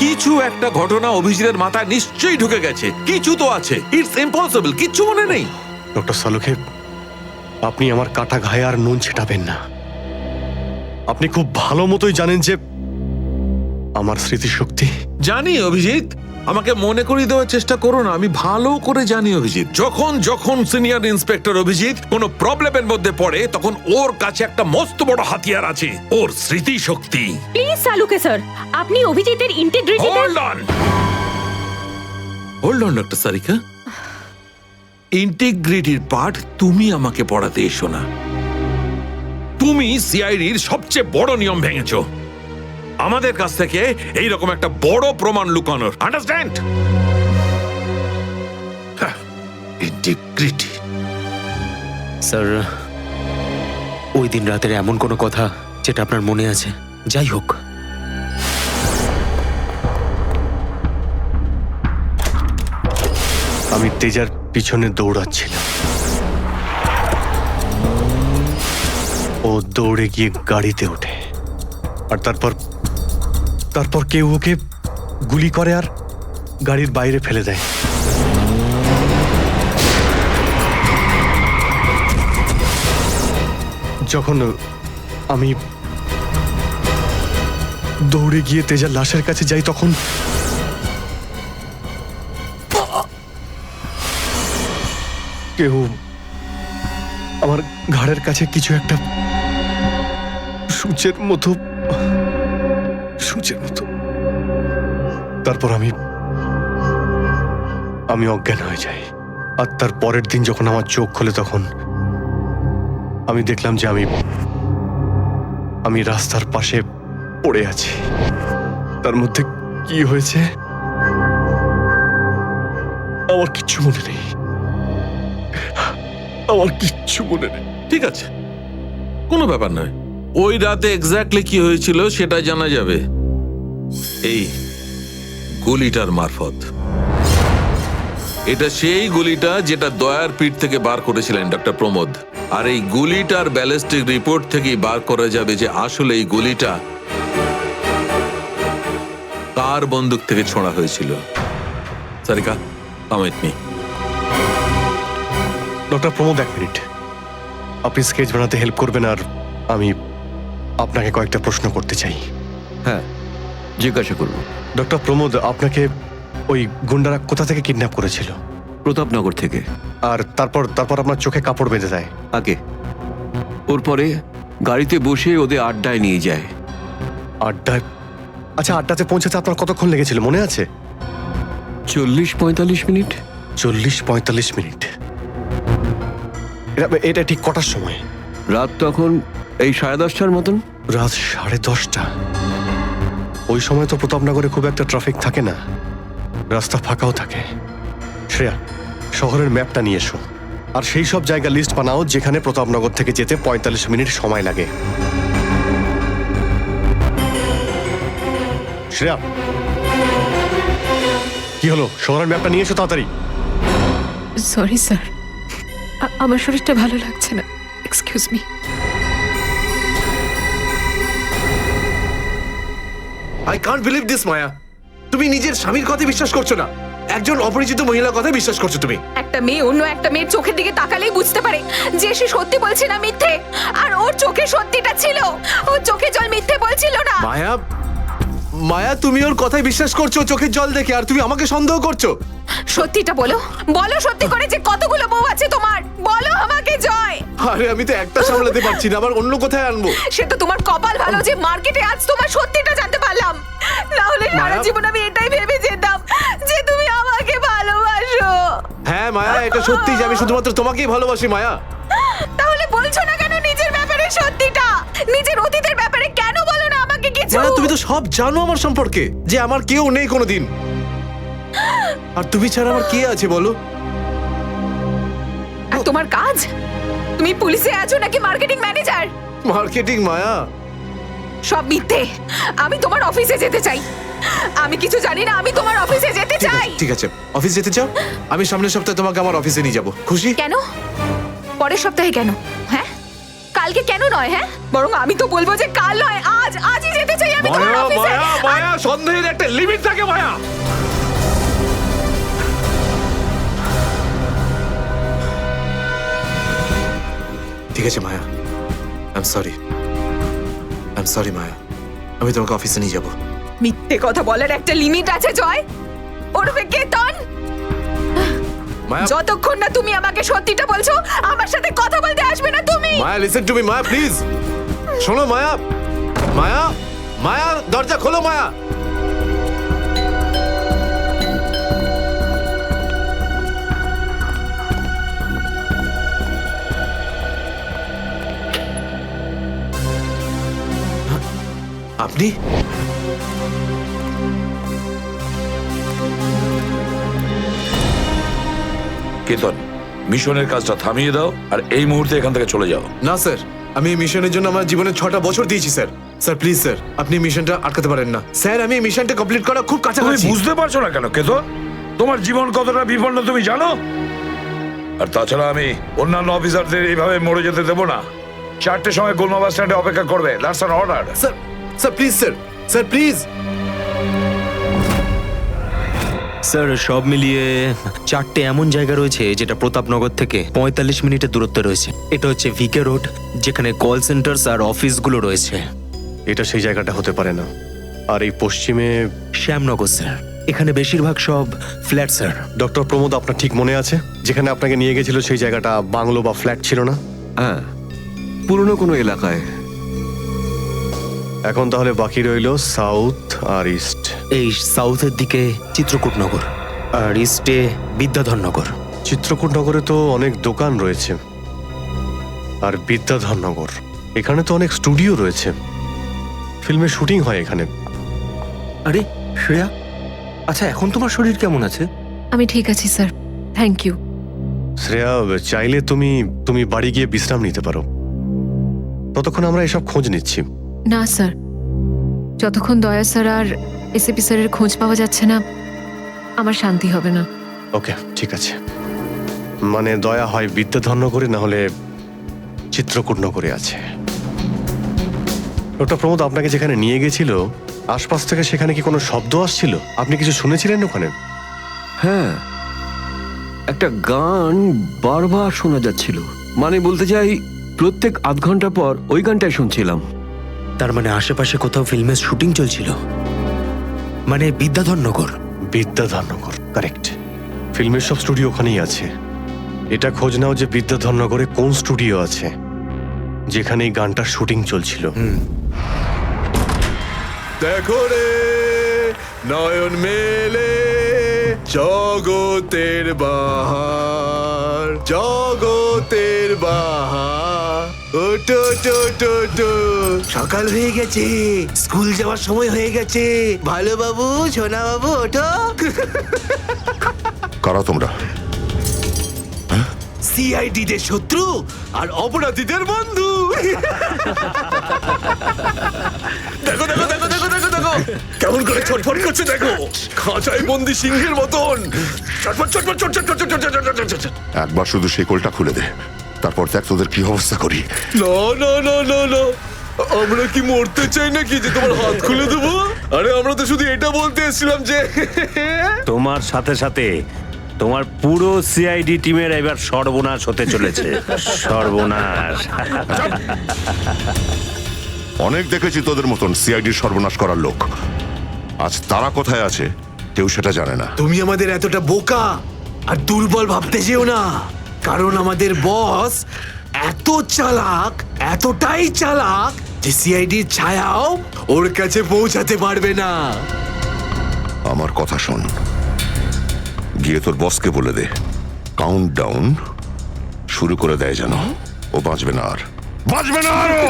কিছু একটা ঘটনা অভিজিতের মাথায় নিশ্চয়ই ঢুকে গেছে, কিছু তো আছে। ইটস ইম্পসিবল, কিচ্ছু মনে নেই। ডক্টর সালুখে, আপনি আমার কাটা ঘায়ে আর নুন ছেটাবেন না। আপনি খুব ভালো মতোই জানেন যে আমার স্মৃতিশক্তি। জানি অভিজিৎ, আমাকে মনে করিয়ে দেওয়ার চেষ্টা করো না। আমি ভালো করে জানি অভিজিৎ, যখন সিনিয়র ইন্সপেক্টর অভিজিৎ কোনো প্রবলেমের মধ্যে পড়ে তখন ওর কাছে একটা মস্ত বড় হাতিয়ার আছে, ওর স্মৃতিশক্তি। প্লিজ সালুকে স্যার, আপনি অভিজিতের integrity hold on doctor Sarika. ইন্টিগ্রিটির পার্ট তুমি আমাকে পড়াতে এসো না। তুমি সিআইডির সবচেয়ে বড় নিয়ম ভেঙেছো, আমাদের কাছ থেকে এইরকম একটা বড় প্রমাণ লুকানোর। আন্ডারস্ট্যান্ড? ইন্টিগ্রিটি। স্যার, ওই দিন রাতের এমন কোনো কথা যেটা আপনার মনে আছে? যাই হোক, আমি তেজার পিছনে দৌড়াচ্ছিলাম। ও দৌড়ে গিয়ে গাড়িতে ওঠে, আর তারপর কেউ ওকে গুলি করে আর গাড়ির বাইরে ফেলে দেয়। যখন আমি দৌড়ে গিয়ে তেজার লাশের কাছে যাই তখন কেউ আমার ঘাড়ের কাছে কিছু একটা সূচের মতো। তারপর আমি অজ্ঞান হয়ে যাই। আর তার পরের দিন যখন আমার চোখ খোলে তখন আমি দেখলাম যে আমি রাস্তার পাশে পড়ে আছি। তার মধ্যে কি হয়েছে আমার কিচ্ছু মনে নেই। ঠিক আছে, কোনো ব্যাপার নয়। ওই রাতে এক্স্যাক্টলি কি হয়েছিল সেটা জানা যাবে এই গুলিটার মারফত। এটা সেই গুলিটা যেটা দয়ার পিঠ থেকে বার করেছিলেন ডক্টর প্রমোদ। আর এই গুলিটার ব্যালিস্টিক রিপোর্ট থেকেই বার করা যাবে যে আসলে এই গুলিটা কার বন্দুক থেকে ছোঁড়া হয়েছিল। Sarika, come with me. Doctor Pramod, এক মিনিট। আপনি স্কেচ বানাতে হেল্প করবেন আর আমি আপনাকে কয়েকটা প্রশ্ন করতে চাই। হ্যাঁ, জিজ্ঞাসা করুন। ডক্টর প্রমোদ, আপনাকে ওই গুন্ডারা কোথা থেকে কিডন্যাপ করেছিল? প্রতাপনগর থেকে। আর তারপর আপনার চোখে কাপড় বেঁধে দেয়? আগে ওর পরে গাড়িতে বসে ওদের আড্ডায় নিয়ে যায়। আড্ডায়? আচ্ছা, আড্ডাতে পৌঁছাতে আপনার কতক্ষণ লেগেছিল মনে আছে? 40-45 মিনিট। 40-45 মিনিট? এটা ঠিক কটার সময়? রাত তখন এই 10:30টার মতন। রাত 10:30টা? ওই সময় তো প্রতাপনগরে খুব একটা ট্রাফিক থাকে না, রাস্তা ফাঁকাও থাকে। শ্রেয়া, শহরের ম্যাপটা নিয়ে এসো, আর সেই সব জায়গা লিস্ট বানাও যেখানে প্রতাপনগর থেকে যেতে 45 মিনিট সময় লাগে। শ্রেয়া, কি হলো? শহরের ম্যাপটা নিয়ে এসো তাড়াতাড়ি। সরি স্যার, আমার শরীরটা ভালো লাগছে না, excuse me. I can't believe this Maya, তুমি নিজের স্বামীর কথা বিশ্বাস করছো না, একজন অপরিচিত মহিলার কথা বিশ্বাস করছো তুমি। একটা মেয়ে অন্য একটা মেয়ের চোখের দিকে তাকালেই বুঝতে পারে যে সে সত্যি বলছে না মিথ্যে। আর ওর চোখে সত্যিটা ছিল, ওর চোখে জল মিথ্যে বলছিল না। মায়া, মায়া তুমি ওর কথায় বিশ্বাস করছো চোখের জল দেখে, আর তুমি আমাকে সন্দেহ করছো। সত্যিটা বলো, বলো সত্যি করে যে কতগুলো বউ আছে তোমার, বলো আমাকে জয়। আরে আমি তো একটা সামলাতে পারছি না, আবার অন্য কোথায় আনবো? সে তো তোমার কপাল ভালো যে মার্কেটে আজ তোমার সত্যিটা জানতে পারলাম, না হলে সারা জীবন আমি এটাই ভেবে যেতাম যে তুমি আমাকে ভালোবাসো। হ্যাঁ মায়া, এটা সত্যি যে আমি শুধুমাত্র তোমাকেই ভালোবাসি মায়া। তাহলে বলছো না কেন নিজের ব্যাপারে সত্যিটা? নিজের অতীতের ব্যাপারে কেন বলো না আমাকে কিছু? মায়া, তুমি তো সব জানো আমার সম্পর্কে, যে আমার কেউ নেই কোনোদিন, আর তুমি ছাড়া আমার কে আছে বলো? আর তোমার কাজ? তুমি পুলিশে আছো নাকি মার্কেটিং ম্যানেজার? মার্কেটিং মায়া, সব মিথ্যে। আমি তোমার অফিসে যেতে চাই। আমি কিছু জানি না, আমি তোমার অফিসে যেতে চাই। ঠিক আছে, অফিস যেতে চাও? আমি সামনের সপ্তাহে তোমাকে আমার অফিসে নিয়ে যাব, খুশি? কেন? পরের সপ্তাহে কেন? হ্যাঁ, কালকে কেন নয়? হ্যাঁ, বরং আমি তো বলবো যে কাল নয়, আজই যেতে চাই আমি তোমার মায়া অফিসে। মায়া মায়া, সন্দেহের একটা লিমিট থাকে মায়া। ঠিক আছে মায়া, আই এম সরি মায়া, আমি তোমাকে অফিসে নিয়ে যাব। মিথ্যে কথা বলার একটা লিমিট আছে জয়, ওরফে কেতন। মায়া, যতক্ষণ না তুমি আমাকে সত্যিটা বলছো, আমার সাথে কথা বলতে আসবে না তুমি। Maya listen to me Maya, please শোনো মায়া। মায়া, মায়া দরজা খোলো মায়া। আপনি? কেতন, মিশনের কাজটা থামিয়ে দাও আর এই মুহূর্তে এখান থেকে চলে যাও। না স্যার, আমি এই মিশনের জন্য আমার জীবনে 6টা বছর দিয়েছি স্যার। স্যার প্লিজ স্যার, আপনি মিশনটা আটকাতে পারেন না স্যার। আমি এই মিশনটা কমপ্লিট করা খুব তুমি কাছাকাছি। বুঝতে পারছো না কেন কেতন? তোমার জীবন কতটা বিপন্ন তুমি জানো? আর তাছাড়া আমি অন্যান্য অফিসারদের এইভাবে মরে যেতে দেবো না। 4টের সময় গোলমা বাস স্ট্যান্ডে অপেক্ষা করবে, that's an order. Sir, sir please sir, sir please. Sir সব মিলিয়ে 4টে এমন জায়গা রয়েছে যেটা প্রতাপনগর থেকে 45 মিনিটের দূরত্বে রয়েছে। এটা হচ্ছে ভিকে রোড, যেখানে কল সেন্টার্স আর অফিসগুলো রয়েছে। এটা সেই জায়গাটা হতে পারে না। আর এই পশ্চিমে শ্যামনগর স্যার, এখানে বেশিরভাগ সব ফ্ল্যাট স্যার। ডক্টর প্রমোদ, আপনার ঠিক মনে আছে যেখানে আপনাকে নিয়ে গেছিল সেই জায়গাটা বাংলো বা ফ্ল্যাট ছিল না? হ্যাঁ, পুরনো কোনো এলাকায়। এখন তাহলে বাকি রইল সাউথ আর ইস্ট। এই সাউথের দিকে চিত্রকূটনগর আর ইস্টে বিদ্যাধরনগর। চিত্রকূটনগরে তো অনেক দোকান রয়েছে, আর বিদ্যাধরনগর এখানে তো অনেক স্টুডিও রয়েছে, ফিল্মের শুটিং হয় এখানে। আরে শ্রেয়া, আচ্ছা এখন তোমার শরীর কেমন আছে? আমি ঠিক আছি স্যার, থ্যাংক ইউ। শ্রেয়া, চাইলে তুমি বাড়ি গিয়ে বিশ্রাম নিতে পারো, ততক্ষণ আমরা এসব খোঁজ নিচ্ছি। না স্যার, যতক্ষণ দয়া স্যার আর এসিপি স্যারের খোঁজ পাওয়া যাচ্ছে না, আমার শান্তি হবে না। ওকে, ঠিক আছে। মানে দয়া হয় বিদ্যাধরনগরে, না হলে চিত্রকূটনগরে আছে। ডক্টর প্রমোদ আপনাকে যেখানে নিয়ে গেছিল, আশপাশ থেকে সেখানে কি কোনো শব্দ আসছিল? আপনি কিছু শুনেছিলেন ওখানে? হ্যাঁ, একটা গান বারবার শোনা যাচ্ছিল। মানে বলতে চাই, প্রত্যেক আধ ঘন্টা পর ওই গানটাই শুনছিলাম। তার মানে আশেপাশে কোথাও ফিল্মের শুটিং চলছিল, মানে বিদ্যাধরনগর। বিদ্যাধরনগর, কারেক্ট। ফিল্মের সব স্টুডিও ওখানেই আছে। এটা খোঁজ নাও যে বিদ্যাধরনগরে কোন স্টুডিও আছে যেখানে এই গানটার শুটিং চলছিল। দেখো রে নয়ন মেলে জগতের বাহার, জগতের বাহার। ওটো ওটো ওটো ওটো সকাল হয়ে গেছে, স্কুল যাওয়ার সময় হয়ে গেছে। ভালো বাবু, সোনা বাবু, ওঠো। কারা তোমরা? সিআইডি দের শত্রু আর অপরাধীদের বন্ধু। দেখো দেখো দেখো দেখো দেখো দেখো কেমন করে ছটফট করছে, দেখো খাঁচায় বন্দি সিংহের মতন ছটফট ছটফট ছটফট ছটফট ছটফট ছটফট। একবার শুধু শেকলটা খুলে দে, তারপর দেখ তোদের কি অবস্থা করি। না না না না না, আমরা কি মরতে চাই নাকি যে তোমার হাত খুলে দেবো? আরে আমরা তো শুধু এটা বলতে এসেছিলাম যে তোমার সাথে সাথে তোমার পুরো সিআইডি টিমের এবার সর্বনাশ হতে চলেছে। সর্বনাশ। অনেক দেখেছি তোদের মতন সিআইডির সর্বনাশ করার লোক। আজ তারা কোথায় আছে কেউ সেটা জানে না। তুমি আমাদের এতটা বোকা আর দুর্বল ভাবতে যেও না, কারণ আমাদের বস এত চালাক, এতটাই চালাক যে সিআইডির ছায়াও ওর কাছে পৌঁছাতে পারবে না। আমার কথা শোন, গিয়ে তোর বসকে বলে দে কাউন্ট ডাউন শুরু করে দেয় যেন ও বাঁচবে না আর, বাঁচবে না আরো।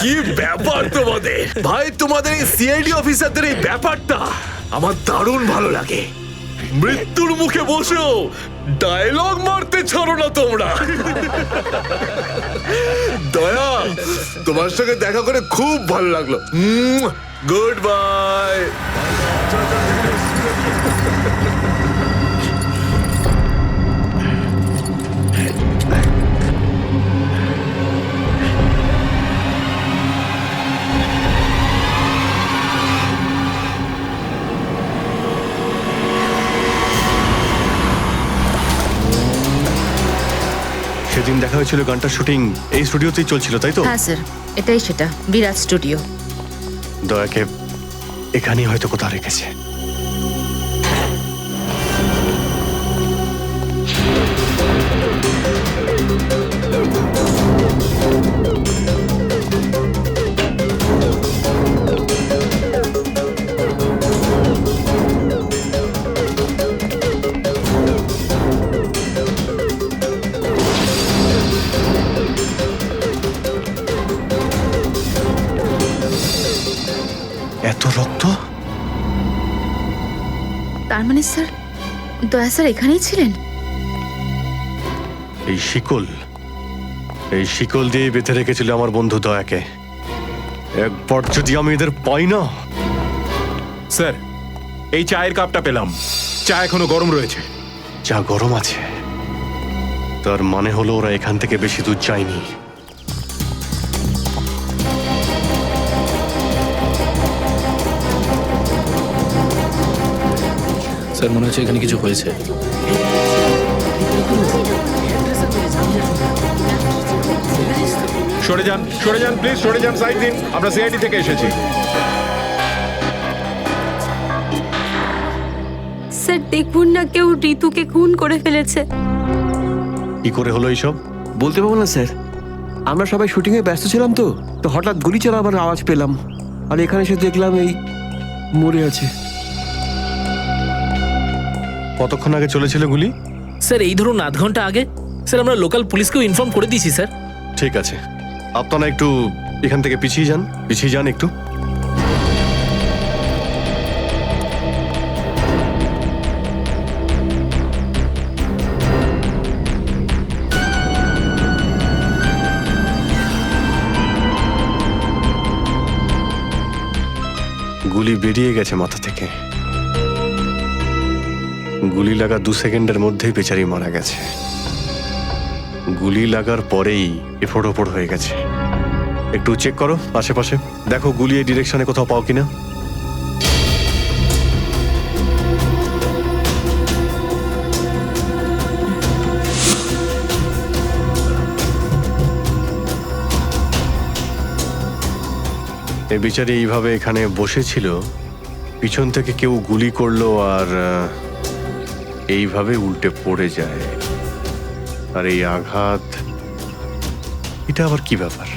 কি ব্যাপার তোমাদের ভাই, তোমাদের এই সিআইডি অফিসারদের এই ব্যাপারটা আমার দারুণ ভালো লাগে। মৃত্যুর মুখে বসেও ডায়লগ মারতে ছাড়ো না তোমরা। দয়া, তোমার সঙ্গে দেখা করে খুব ভালো লাগলো। Good bye. সেদিন দেখা হয়েছিল গানটার শুটিং এই স্টুডিওতেই চলছিল, তাই তো? হ্যাঁ স্যার, এটাই সেটা, বিরাট স্টুডিও। দয়াকে এখানেই হয়তো কোথাও রেখেছে। এত রক্ত? তার মানে স্যার, দয়া স্যার এখানেই ছিলেন? এই শিকল দিয়ে বেঁধে রেখেছিল আমার বন্ধু দয়াকে। একবার যদি আমি এদের পাই না। স্যার, এই চায়ের কাপটা পেলাম, চা এখনো গরম রয়েছে। চা গরম আছে, তার মানে হলো ওরা এখান থেকে বেশি দূর যায়নি। স্যার মনে হচ্ছে এখানে কিছু হয়েছে। সরে যান প্লিজ, সরে যান, সাইড দিন, আমরা সিআইডি থেকে এসেছি। স্যার দেখুন না, কেউ ঋতুকে খুন করে ফেলেছে। কি করে হলো এইসব? বলতে পারবো না স্যার, আমরা সবাই শুটিংয়ে ব্যস্ত ছিলাম তো তো হঠাৎ গুলি চালাবার আওয়াজ পেলাম, আর এখানে এসে দেখলাম এই মরে আছে। কতক্ষণ আগে চলেছিল গুলি? স্যার এই ধরুন আধ ঘন্টা আগে। স্যার আমরা লোকাল পুলিশকেও ইনফর্ম করে দিয়েছি স্যার। ঠিক আছে, আপনারা একটু এখান থেকে পিছিয়ে যান একটু। গুলি বেরিয়ে গেছে মাথা থেকে। গুলি লাগা 2 সেকেন্ডের মধ্যেই বেচারি মারা গেছে। গুলি লাগার পরেই এফোড় ওপড় হয়ে গেছে। একটু চেক করো আশেপাশে, দেখো গুলি এই ডিরেকশনে কোথাও পাও কিনা। এই বিচারি এইভাবে এখানে বসেছিল, পিছন থেকে কেউ গুলি করলো আর এইভাবে উল্টে পড়ে যায়। আর এই আঘাত, এটা আবার কি ব্যাপার?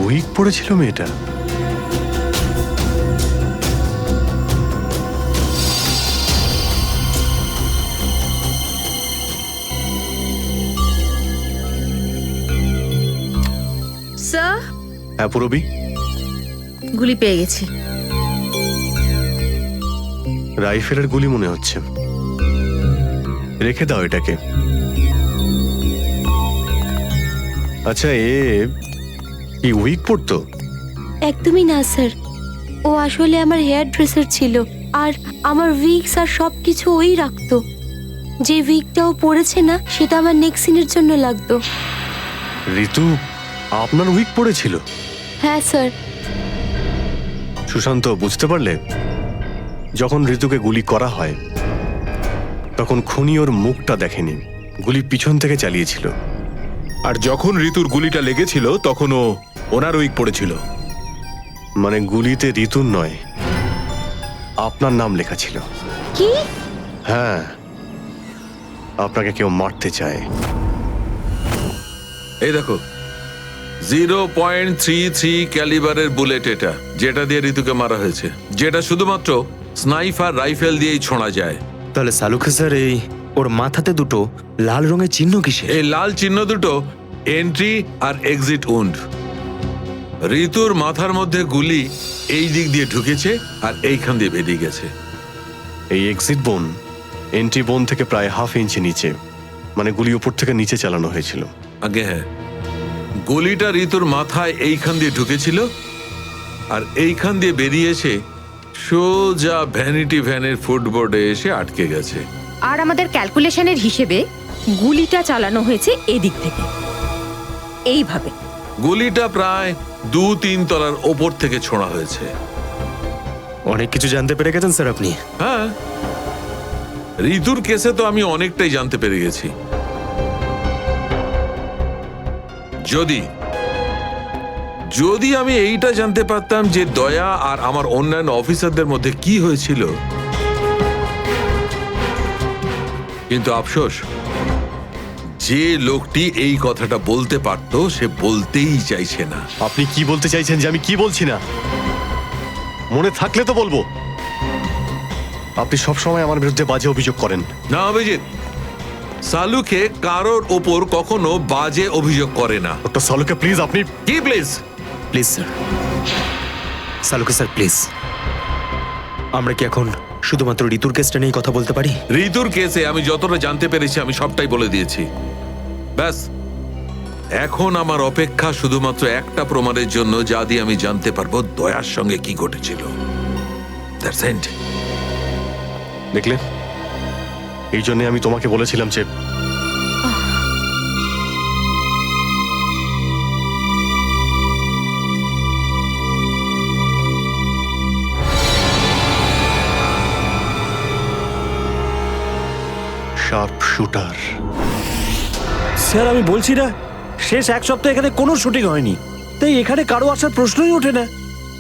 উইক পড়েছিল মেয়েটা। হ্যাঁ পুরবি, গুলি পেয়ে গেছি। রাইফেলের গুলি মনে হচ্ছে। রেখে দাও এটাকে। আচ্ছা, কি উইক পড়তো? একদমই না স্যার, ও আসলে আমার হেয়ার ড্রেসার ছিল, আর আমার উইগস আর সবকিছু ওই রাখতো। যে উইগটা ও পরেছে না, সেটা আমার নেক্সট সিনের জন্য লাগতো। ঋতু আপনার উইক পড়েছিল? হ্যাঁ স্যার। সুশান্ত, বুঝতে পারলে? যখন ঋতুকে গুলি করা হয় তখন খুনি ওর মুখটা দেখেনি, গুলি পিছন থেকে চালিয়েছিল। আর যখন ঋতুর গুলিটা লেগেছিল তখন ও ওনার উইক পড়েছিল। মানে গুলিতে ঋতুর নয়, আপনার নাম লেখা ছিল। কি? হ্যাঁ, আপনাকে কেউ মারতে চায়। এই দেখো, 0.33 ক্যালিবারের বুলেট এটা, যেটা দিয়ে ঋতুকে মারা হয়েছে, যেটা শুধুমাত্র স্নাইপার রাইফেল দিয়েই ছোঁড়া যায়। তাহলে সালুখে স্যার, এই ওর মাথাতে দুটো লাল রঙের চিহ্ন কিসের? এই লাল চিহ্ন দুটো এন্ট্রি আর এক্সিট উন্ড। ঋতুর মাথার মধ্যে গুলি এই দিক দিয়ে ঢুকেছে আর এইখান দিয়ে বেরিয়ে গেছে। এই এক্সিট বোন এন্ট্রি বোন থেকে প্রায় হাফ ইঞ্চি নিচে, মানে গুলি উপর থেকে নিচে চালানো হয়েছিল। আগে হ্যাঁ, গুলিটা ঋতুর মাথায় এইখান দিয়ে ঢুকেছিল আর এইখান দিয়ে বেরিয়ে এসে সোজা ভ্যানিটি ভ্যানের ফুটবোর্ডে এসে আটকে গেছে। আর আমাদের ক্যালকুলেশনের হিসেবে গুলিটা চালানো হয়েছে এদিক থেকে, এইভাবে। গুলিটা প্রায় 2-3 তলার ওপর থেকে ছোঁড়া হয়েছে। অনেক কিছু জানতে পেরে গেছেন স্যার আপনি। হ্যাঁ, ঋতুর কেসে তো আমি অনেকটাই জানতে পেরে গেছি। যদি আমি এইটা জানতে পারতাম যে দয়া আর আমার অন্যান্য অফিসারদের মধ্যে কি হয়েছিল, কিন্তু আফসোস, যে লোকটি এই কথাটা বলতে পারতো সে বলতেই চাইছে না। আপনি কি বলতে চাইছেন যে আমি কি বলছি না? মনে থাকলে তো বলবো। আপনি সবসময় আমার বিরুদ্ধে বাজে অভিযোগ করেন। না অভিজিৎ, সালুকে কারোর ওপর কখনো বাজে অভিযোগ করে না। ডক্টর সালুকে প্লিজ, আপনি কি প্লিজ? প্লিজ স্যার, সালুখে স্যার প্লিজ, আমরা কি এখন শুধুমাত্র ঋতুর কেসটা নিয়ে কথা বলতে পারি? ঋতুর কেসে আমি যতটা জানতে পেরেছি আমি সবটাই বলে দিয়েছি। ব্যাস, এখন আমার অপেক্ষা শুধুমাত্র একটা প্রমাণের জন্য, যা দিয়ে আমি জানতে পারবো দয়ার সঙ্গে কি ঘটেছিল। That's it. দেখলে, এই জন্য আমি তোমাকে বলেছিলাম যে শার্প শুটার। স্যার, আমি বলছি না, শেষ এক সপ্তাহ এখানে কোনো শুটিং হয়নি, তাই এখানে কারো আসার প্রশ্নই ওঠে না।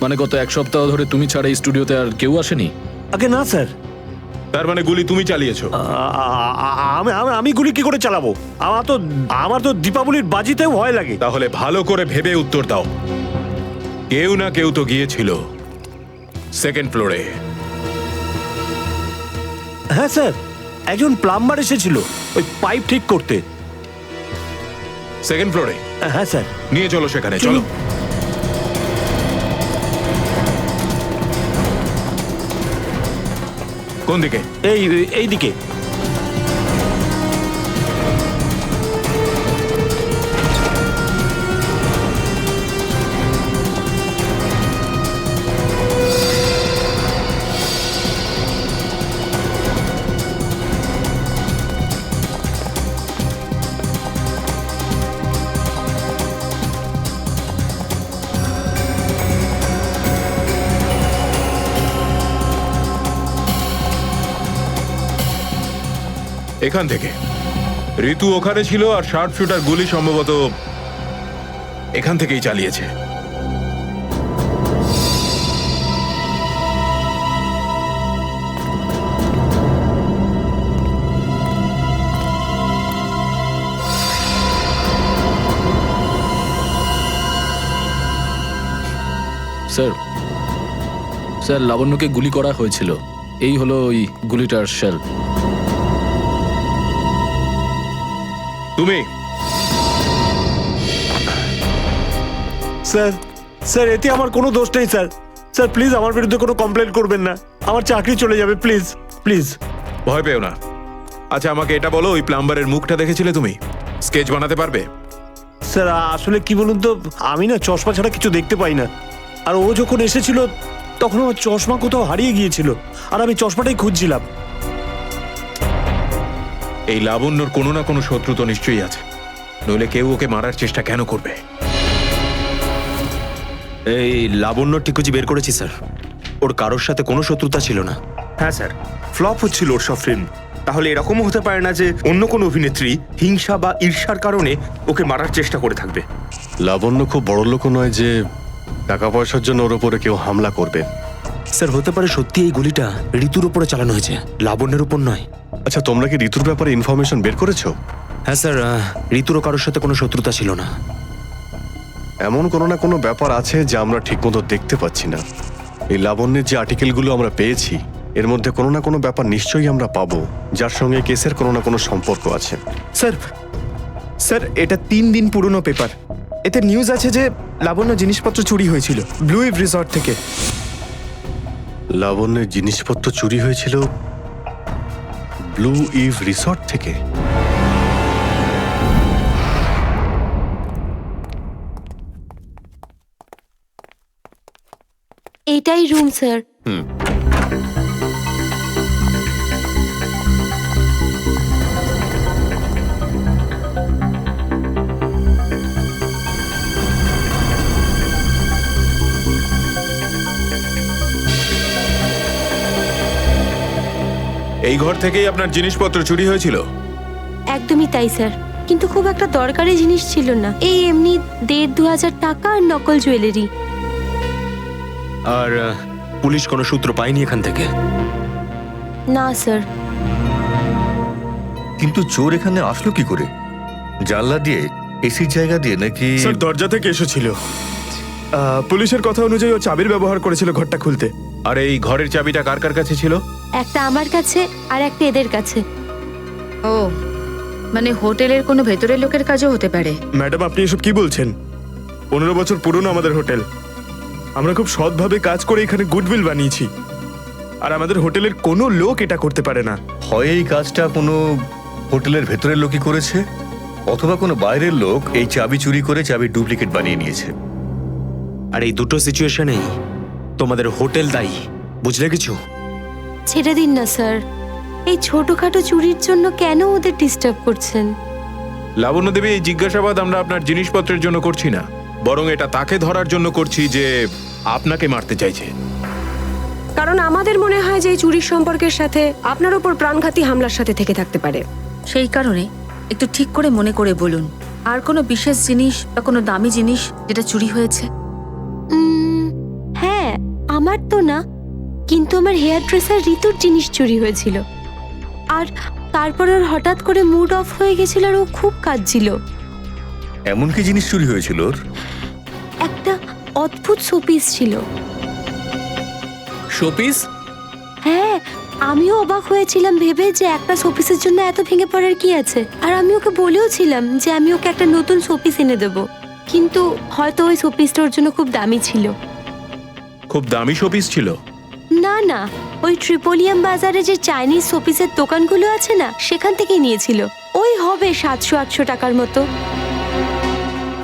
মানে গত এক সপ্তাহ ধরে তুমি ছাড়া এই স্টুডিওতে আর কেউ আসেনি? আগে না স্যার। তার মানে গুলি তুমি চালিয়েছো? আমি গুলি কি করে চালাবো? আমার তো দীপাবলির বাজিতেও ভয় লাগে। তাহলে ভালো করে ভেবে উত্তর দাও। কেউ না কেউ তো গিয়েছিল সেকেন্ড ফ্লোরে। হ্যাঁ স্যার, একজন প্লাম্বার এসেছিল ওই পাইপ ঠিক করতে। সেকেন্ড ফ্লোরে? হ্যাঁ স্যার। নিয়ে চলো সেখানে, চলো। কোন দিকে? এই দিকে। এখান থেকে ঋতু ওখানে ছিল, আর শার্প শুটার গুলি সম্ভবত এখান থেকেই চালিয়েছে। স্যার, লাবণ্যকে গুলি করা হয়েছিল। এই হলো ওই গুলিটার শেল। তুমি স্যার স্যার এতে আমার কোনো দোষ নেই স্যার। স্যার প্লিজ আমার বিরুদ্ধে কোনো কমপ্লেন করবেন না, আমার চাকরি চলে যাবে, প্লিজ প্লিজ। ভয় পেও না। আচ্ছা আমাকে এটা বলো, ওই প্লাম্বারের মুখটা দেখেছিলে তুমি? স্কেচ বানাতে পারবে? স্যার আসলে কি বলুন তো, আমি না চশমা ছাড়া কিছু দেখতে পাই না। আর ও যখন এসেছিল তখন আমার চশমা কোথাও হারিয়ে গিয়েছিল, আর আমি চশমাটাই খুঁজছিলাম। এই লাবণ্যর কোনো না কোনো শত্রু তো নিশ্চয়ই আছে, নইলে কেউ ওকে মারার চেষ্টা কেন করবে? এই লাবণ্য টিকুজি বের করেছি স্যার, ওর কারোর সাথে কোনো শত্রুতা ছিল না। হ্যাঁ স্যার, ফ্লপ হচ্ছিল ওর সব ফিল্ম। তাহলে এরকমও হতে পারে না যে অন্য কোনো অভিনেত্রী হিংসা বা ঈর্ষার কারণে ওকে মারার চেষ্টা করে থাকবে। লাবণ্য খুব বড় লোক নয় যে টাকা পয়সার জন্য ওর উপরে কেউ হামলা করবে। স্যার হতে পারে সত্যি এই গুলিটা ঋতুর উপরে চালানো হয়েছে, লাবণ্যের উপর নয়। আচ্ছা তোমরা কি ঋতুর ব্যাপারে ইনফরমেশন বের করেছো? হ্যাঁ স্যার, ঋতুরও কারোর সাথে কোনো শত্রুতা ছিল না। এমন কোনো না কোনো ব্যাপার আছে যা আমরা ঠিকমতো দেখতে পাচ্ছি না। এই লাবণ্যের যে আর্টিকেলগুলো আমরা পেয়েছি এর মধ্যে কোনো না কোনো ব্যাপার নিশ্চয়ই আমরা পাবো যার সঙ্গে কেসের কোনো না কোনো সম্পর্ক আছে। স্যার স্যার এটা 3 দিন পুরনো পেপার। এতে নিউজ আছে যে লাবণ্য জিনিসপত্র চুরি হয়েছিল ব্লু ইভ রিসর্ট থেকে। লাবণ্যের জিনিসপত্র চুরি হয়েছিল ব্লু ইভ রিসর্ট থেকে? এটাই রুম স্যার। এই ঘর থেকেই আপনার জিনিসপত্র চুরি হয়েছিল? একদমই তাই স্যার, কিন্তু খুব একটা দরকারি জিনিস ছিল না, এই এমনি 1,500-2,000 টাকা আর নকল জুয়েলারি। আর পুলিশ কোনো সূত্র পায়নি এখান থেকে? না স্যার। কিন্তু চোর এখানে আসলো কি করে? জানলা দিয়ে, এসির জায়গা দিয়ে নাকি? স্যার দরজা থেকে এসেছিল। পুলিশের কথা অনুযায়ী ও চাবির ব্যবহার করেছিল ঘরটা খুলতে। আর এই ঘরের চাবিটা কার কার কাছে ছিল? একটা আমার কাছে আর একটা এদের কাছে। ও মানে হোটেলের কোনো ভেতরের লোকের কাজও হতে পারে। ম্যাডাম আপনি এসব কি বলছেন? 15 বছর পুরনো আমাদের হোটেল, আমরা খুব সৎভাবে কাজ করে এখানে গুডউইল বানিয়েছি, আর আমাদের হোটেলের কোনো লোক এটা করতে পারে না। হয় এই কাজটা কোনো হোটেলের ভেতরের লোকই করেছে, অথবা কোনো বাইরের লোক এই চাবি চুরি করে চাবির ডুপ্লিকেট বানিয়ে নিয়েছে। আর এই দুটো সিচুয়েশনেই তোমাদের হোটেল দায়ী, বুঝলে কিছু? ছেড়ে দিন না স্যার, এই ছোটখাটো চুরির জন্য কেন ওদের ডিস্টার্ব করছেন? লাবণ্য দেবী, এই জিজ্ঞাসাবাদ আমরা আপনার জিনিসপত্রের জন্য করছি না, বরং এটা তাকে ধরার জন্য করছি যে আপনাকে মারতে চাইছে। কারণ আমাদের মনে হয় যে এই চুরির সম্পর্কের সাথে আপনার উপর প্রাণঘাতী হামলার সাথে থেকে থাকতে পারে। সেই কারণে একটু ঠিক করে মনে করে বলুন, আর কোনো বিশেষ জিনিস বা কোনো দামি জিনিস যেটা চুরি হয়েছে? হ্যাঁ, আমার তো না, কিন্তু আমার হেয়ার ড্রেসার ঋতুর জিনিস চুরি হয়েছিল। আর তারপর ওর হঠাৎ করে মুড অফ হয়ে গেছিল আর ও খুব কাঁদছিল। এমন কি জিনিস চুরি হয়েছিল ওর? একটা অদ্ভুত শোপিস ছিল। শোপিস? হ্যাঁ, আমিও অবাক হয়েছিলাম ভেবে যে একটা শোপিসের জন্য এত ভেঙে পড়ার কি আছে। আর আমি ওকে বলেও ছিলাম যে আমি ওকে একটা নতুন শোপিস এনে দেবো, কিন্তু হয়তো ওই শোপিসটা ওর জন্য খুব দামি ছিল। খুব দামি শোপিস ছিল? না না, ওই ট্রিপোলিয়াম বাজারে যে চাইনিজ শোপিসের দোকানগুলো আছে না, সেখান থেকেই নিয়েছিল। ওই হবে 700-800 টাকার মতো।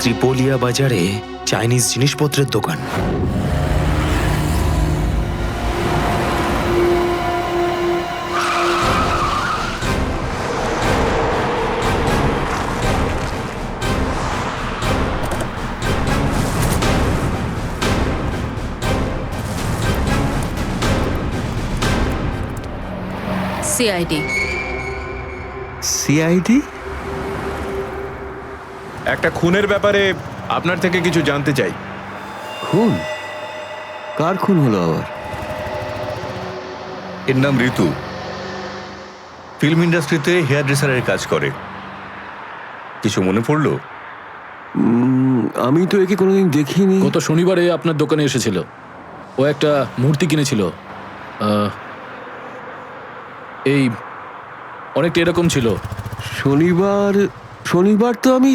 ত্রিপোলিয়া বাজারে চাইনিজ জিনিসপত্রের দোকান? সিআইডি। সিআইডি? একটা খুনের ব্যাপারে আপনার থেকে কিছু জানতে চাই। খুন? কার খুন হলো আবার? এর নাম ঋতু, ফিল্ম ইন্ডাস্ট্রিতে হেয়ার ড্রেসারের কাজ করে। কিছু মনে পড়লো? আমি তো একে কোনোদিন দেখিনি। গত শনিবারে আপনার দোকানে এসেছিল, ও একটা মূর্তি কিনেছিল, এই অনেকটা এরকম ছিল। শনিবার তো আমি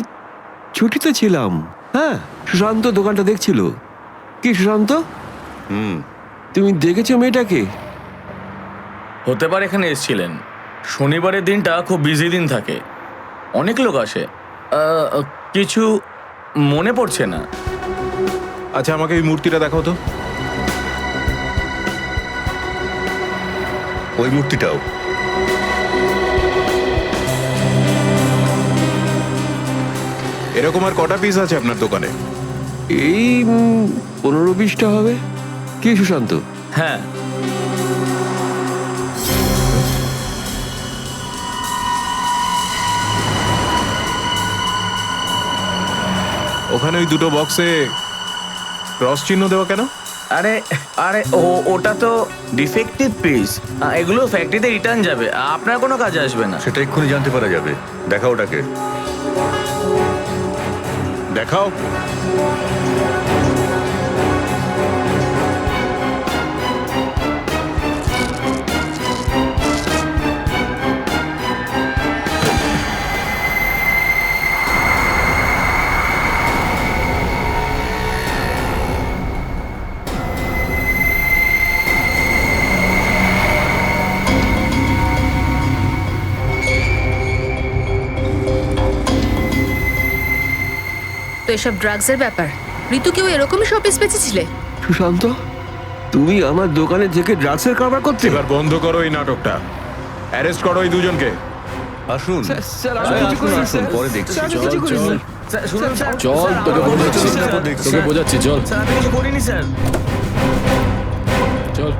ছুটিতে ছিলাম। হ্যাঁ, সুশান্ত দোকানটা দেখছিল। কি সুশান্ত? তুমি দেখেছো মেয়েটাকে? হতে পারে এখানে এসেছিলেন। শনিবারের দিনটা খুব বিজি দিন থাকে, অনেক লোক আসে। কিছু মনে পড়ছে না। আচ্ছা, আমাকে এই মূর্তিটা দেখাও তো। ওই মূর্তিটাও। এরকম আর কটা পিস আছে আপনার দোকানে? এই 15-20টা হবে। কি সুশান্ত? হ্যাঁ, ওখানে ওই দুটো বক্সে ক্রস চিহ্ন দেওয়া কেন? আরে আরে ওটা তো ডিফেক্টিভ পিস, এগুলো ফ্যাক্টরিতে রিটার্ন যাবে, আপনার কোনো কাজে আসবে না। সেটা এক্ষুনি জানতে পারা যাবে। দেখাও ওটাকে, দেখাও। তো এসব ড্রাগসের ব্যাপার। ঋতুকেও এরকমই শপিস বেঁচেছিলে? সুশান্ত, তুমি আমার দোকানে থেকে ড্রাগসের কারবার করতে? এবার বন্ধ করো এই নাটকটা। অ্যারেস্ট করো এই দুজনকে। আসুন। স্যার, আমি কিছু করিনি, স্যার। পরে দেখছি। স্যার, আমি কিছু করিনি। চল, তোকে বোঝাচ্ছি, চল। স্যার, আমি কিছু করিনি স্যার। চল।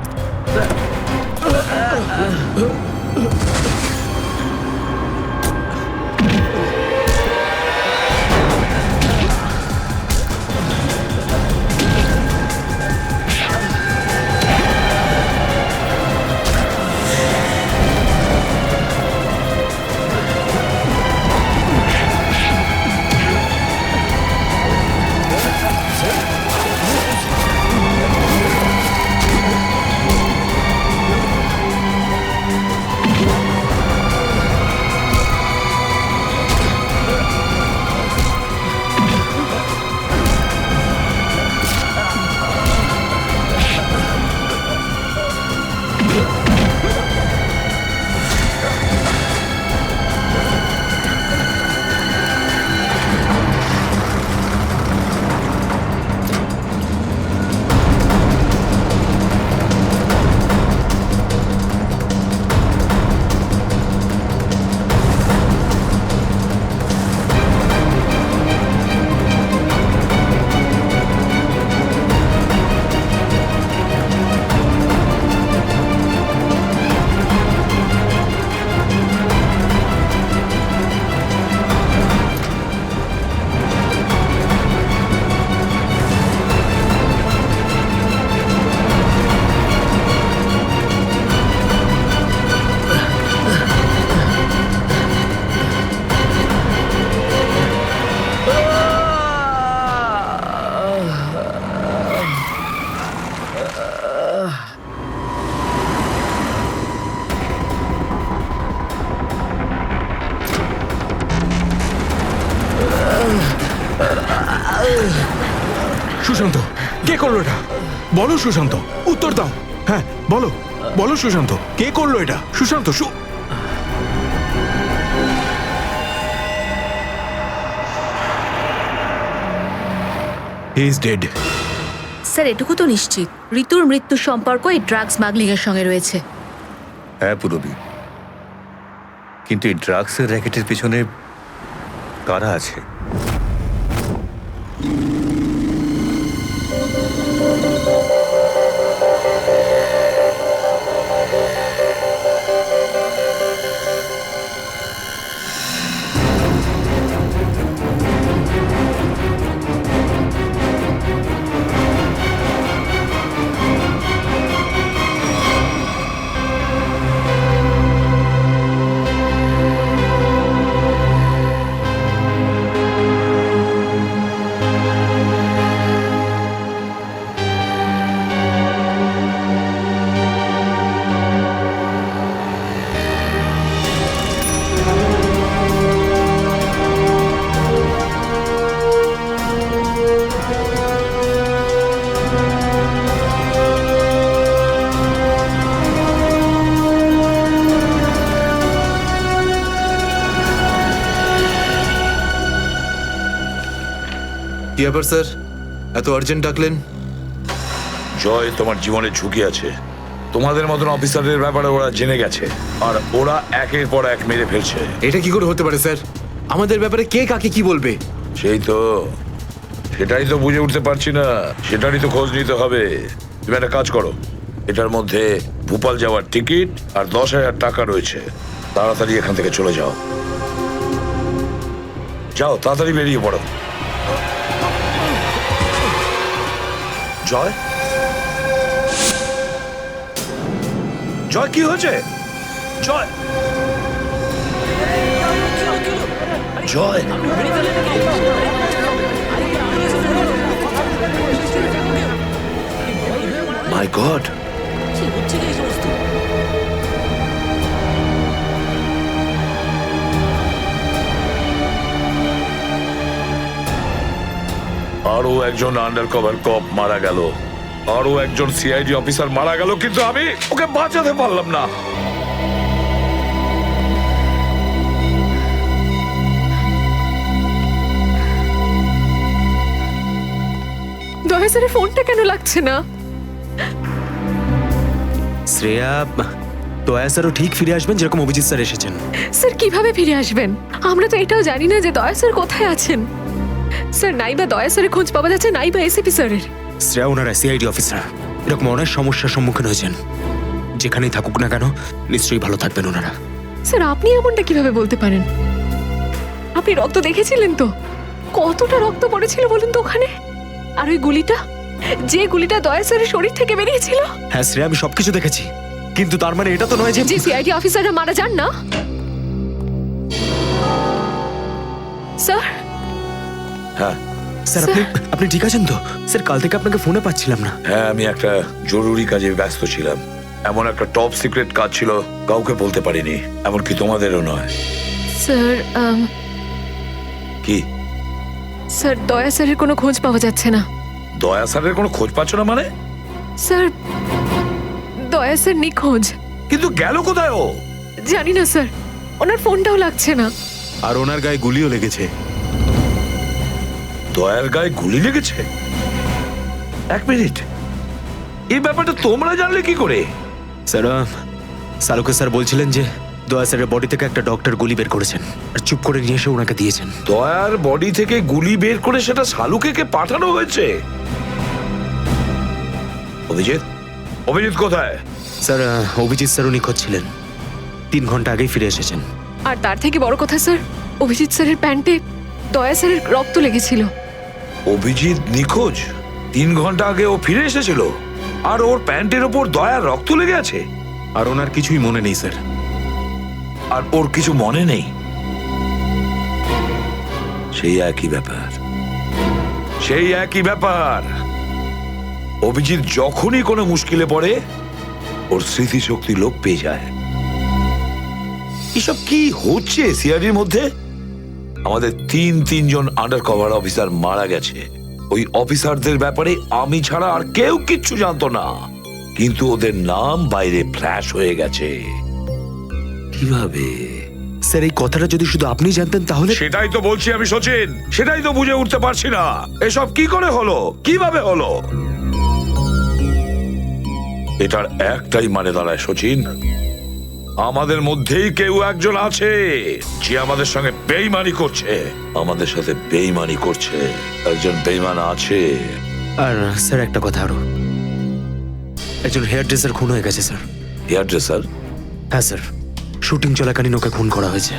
সুশান্ত, কে করলো এটা? বলো সুশান্ত, উত্তর দাও। হ্যাঁ, বলো বলো সুশান্ত, কে করলো এটা? Sushant, he is dead. Sir, এটুকু তো নিশ্চিত ঋতুর মৃত্যুর সম্পর্ক এই ড্রাগ স্মাগলিং এর সঙ্গে রয়েছে। হ্যাঁ পুরবি, কিন্তু এই ড্রাগসের র্যাকেটের পিছনে কারা আছে? কি ব্যাপার স্যার, এত আর্জেন্ট ডাকলেন? জয়, তোমার জীবনের ঝুঁকি আছে। তোমাদের মতন অফিসারদের ব্যাপারে ওরা জেনে গেছে, আর ওরা একের পর এক মেরে ফেলছে। এটা কি করে হতে পারে স্যার? আমাদের ব্যাপারে কে কাকে কি বলবে? সেটাই তো বুঝে উঠতে পারছি না। সেটারই তো খোঁজ নিতে হবে। তুমি একটা কাজ করো, এটার মধ্যে ভোপাল যাওয়ার টিকিট আর 10,000 টাকা রয়েছে। তাড়াতাড়ি এখান থেকে চলে যাও। যাও, তাড়াতাড়ি বেরিয়ে পড়ো। জয়, জয়, কি হয়েছে? জয়, জয়, মাই গড, আরো একজন আন্ডার কভার কপ মারা গেল, আরো একজন সিআইডি অফিসার মারা গেল, কিন্তু আমি ওকে বাঁচাতে পারলাম না। দয়া স্যারের ফোনটা কেন লাগছে না? শ্রেয়া, দয়া স্যারও ঠিক ফিরে আসবেন যেরকম অভিজিৎ স্যার এসেছেন। স্যার কিভাবে ফিরে আসবেন? আমরা তো এটাও জানি না যে দয়া স্যার কোথায় আছেন। স্যার, নাইবা দয়া স্যারের খোঁজ পাওয়া যাচ্ছে, নাইবা এসিপি স্যারের। শ্রেয়া, ওনারা সিআইডি অফিসার, এরকম অনেক সমস্যার সম্মুখীন হয়েছেন। যেখানেই থাকুক না কেন, নিশ্চয়ই ভালো থাকবেন ওনারা। স্যার, আপনি এমনটা কিভাবে বলতে পারেন? আপনি রক্ত দেখেছিলেন তো? কতটা রক্ত পড়েছিল বলুন তো ওখানে? আর ওই গুলিটা, যে গুলিটা দয়া স্যারের শরীর থেকে বেরিয়েছিল। হ্যাঁ শ্রেয়া, আমি সবকিছু দেখেছি, কিন্তু তার মানে এটা তো নয় যে সিআইডি অফিসাররা মারা যান না। স্যার, হ্যাঁ স্যার, আপনি ঠিক আছেন তো? স্যার, কাল থেকে আপনাকে ফোনে পাচ্ছিলাম না। হ্যাঁ, আমি একটা জরুরি কাজে ব্যস্ত ছিলাম। এমন একটা টপ সিক্রেট কাজ ছিল, কাউকে বলতে পারিনি, এমনকি তোমাদেরও নয়। স্যার, কি স্যার, দয়া স্যারের কোনো খোঁজ পাওয়া যাচ্ছে না। দয়া স্যারের কোনো খোঁজ পাচ্ছ না মানে? স্যার, দয়া স্যার নিখোঁজ। কিন্তু গেল কোথায় ও? জানি না স্যার, ওনার ফোনটাও লাগছে না। আর ওনার গায়ে গুলিও লেগেছে। দয়ার গায়ে গুলি লেগেছে? এক মিনিট, এই ব্যাপারটা তোমরা জানলে কি করে? স্যার, সালুকে স্যার বলছিলেন যে দয়া স্যারের বডি থেকে একটা ডক্টর গুলি বের করেছেন আর চুপ করে নিয়ে এসে ওনাকে দিয়েছেন। দয়ার বডি থেকে গুলি বের করে সেটা শালুকে পাঠানো হয়েছে? অভিজিৎ, অভিজিৎ কোথায়? স্যার, অভিজিৎ স্যারও নিখোঁজ ছিলেন, 3 ঘন্টা আগেই ফিরে এসেছেন। আর তার থেকে বড় কথা স্যার, অভিজিৎ স্যারের প্যান্টে দয়া স্যারের রক্ত লেগেছিল। অভিজিৎ নিখোঁজ? 3 ঘন্টা আগে ও ফিরে এসেছিল, আর ওর প্যান্টের ওপর দয়ার রক্ত লেগে আছে? আর ওনার কিছুই মনে নেই স্যার। আর ওর কিছু মনে নেই? সেই একই ব্যাপার, সেই একই ব্যাপার। অভিজিৎ যখনই কোনো মুশকিলে পড়ে, ওর স্মৃতিশক্তি লোপ পেয়ে যায়। এসব কি হচ্ছে সিআইডির মধ্যে? আমাদের তিনজন আন্ডার কভার অফিসার মারা গেছে। ওই অফিসারদের ব্যাপারে আমি ছাড়া আর কেউ কিচ্ছু জানতো না, কিন্তু ওদের নাম বাইরে ফ্ল্যাশ হয়ে গেছে। কিভাবে? স্যার, এই কথাটা যদি শুধু আপনি জানতেন তাহলে। সেটাই তো বলছি আমি সচিন, সেটাই তো বুঝে উঠতে পারছি না। এসব কি করে হলো, কিভাবে হলো? এটার একটাই মানে দাঁড়ায় সচিন, আমাদের মধ্যেই কেউ একজন আছে যে আমাদের সঙ্গে বেইমানি করছে, আমাদের সাথে বেইমানি করছে। একজন বেইমান আছে। আর স্যার, একটা কথা আরো, একজন হেয়ার ড্রেসার খুন হয়ে গেছে স্যার। Hair dresser? হ্যাঁ স্যার, শুটিং চলাকালীন ওকে খুন করা হয়েছে।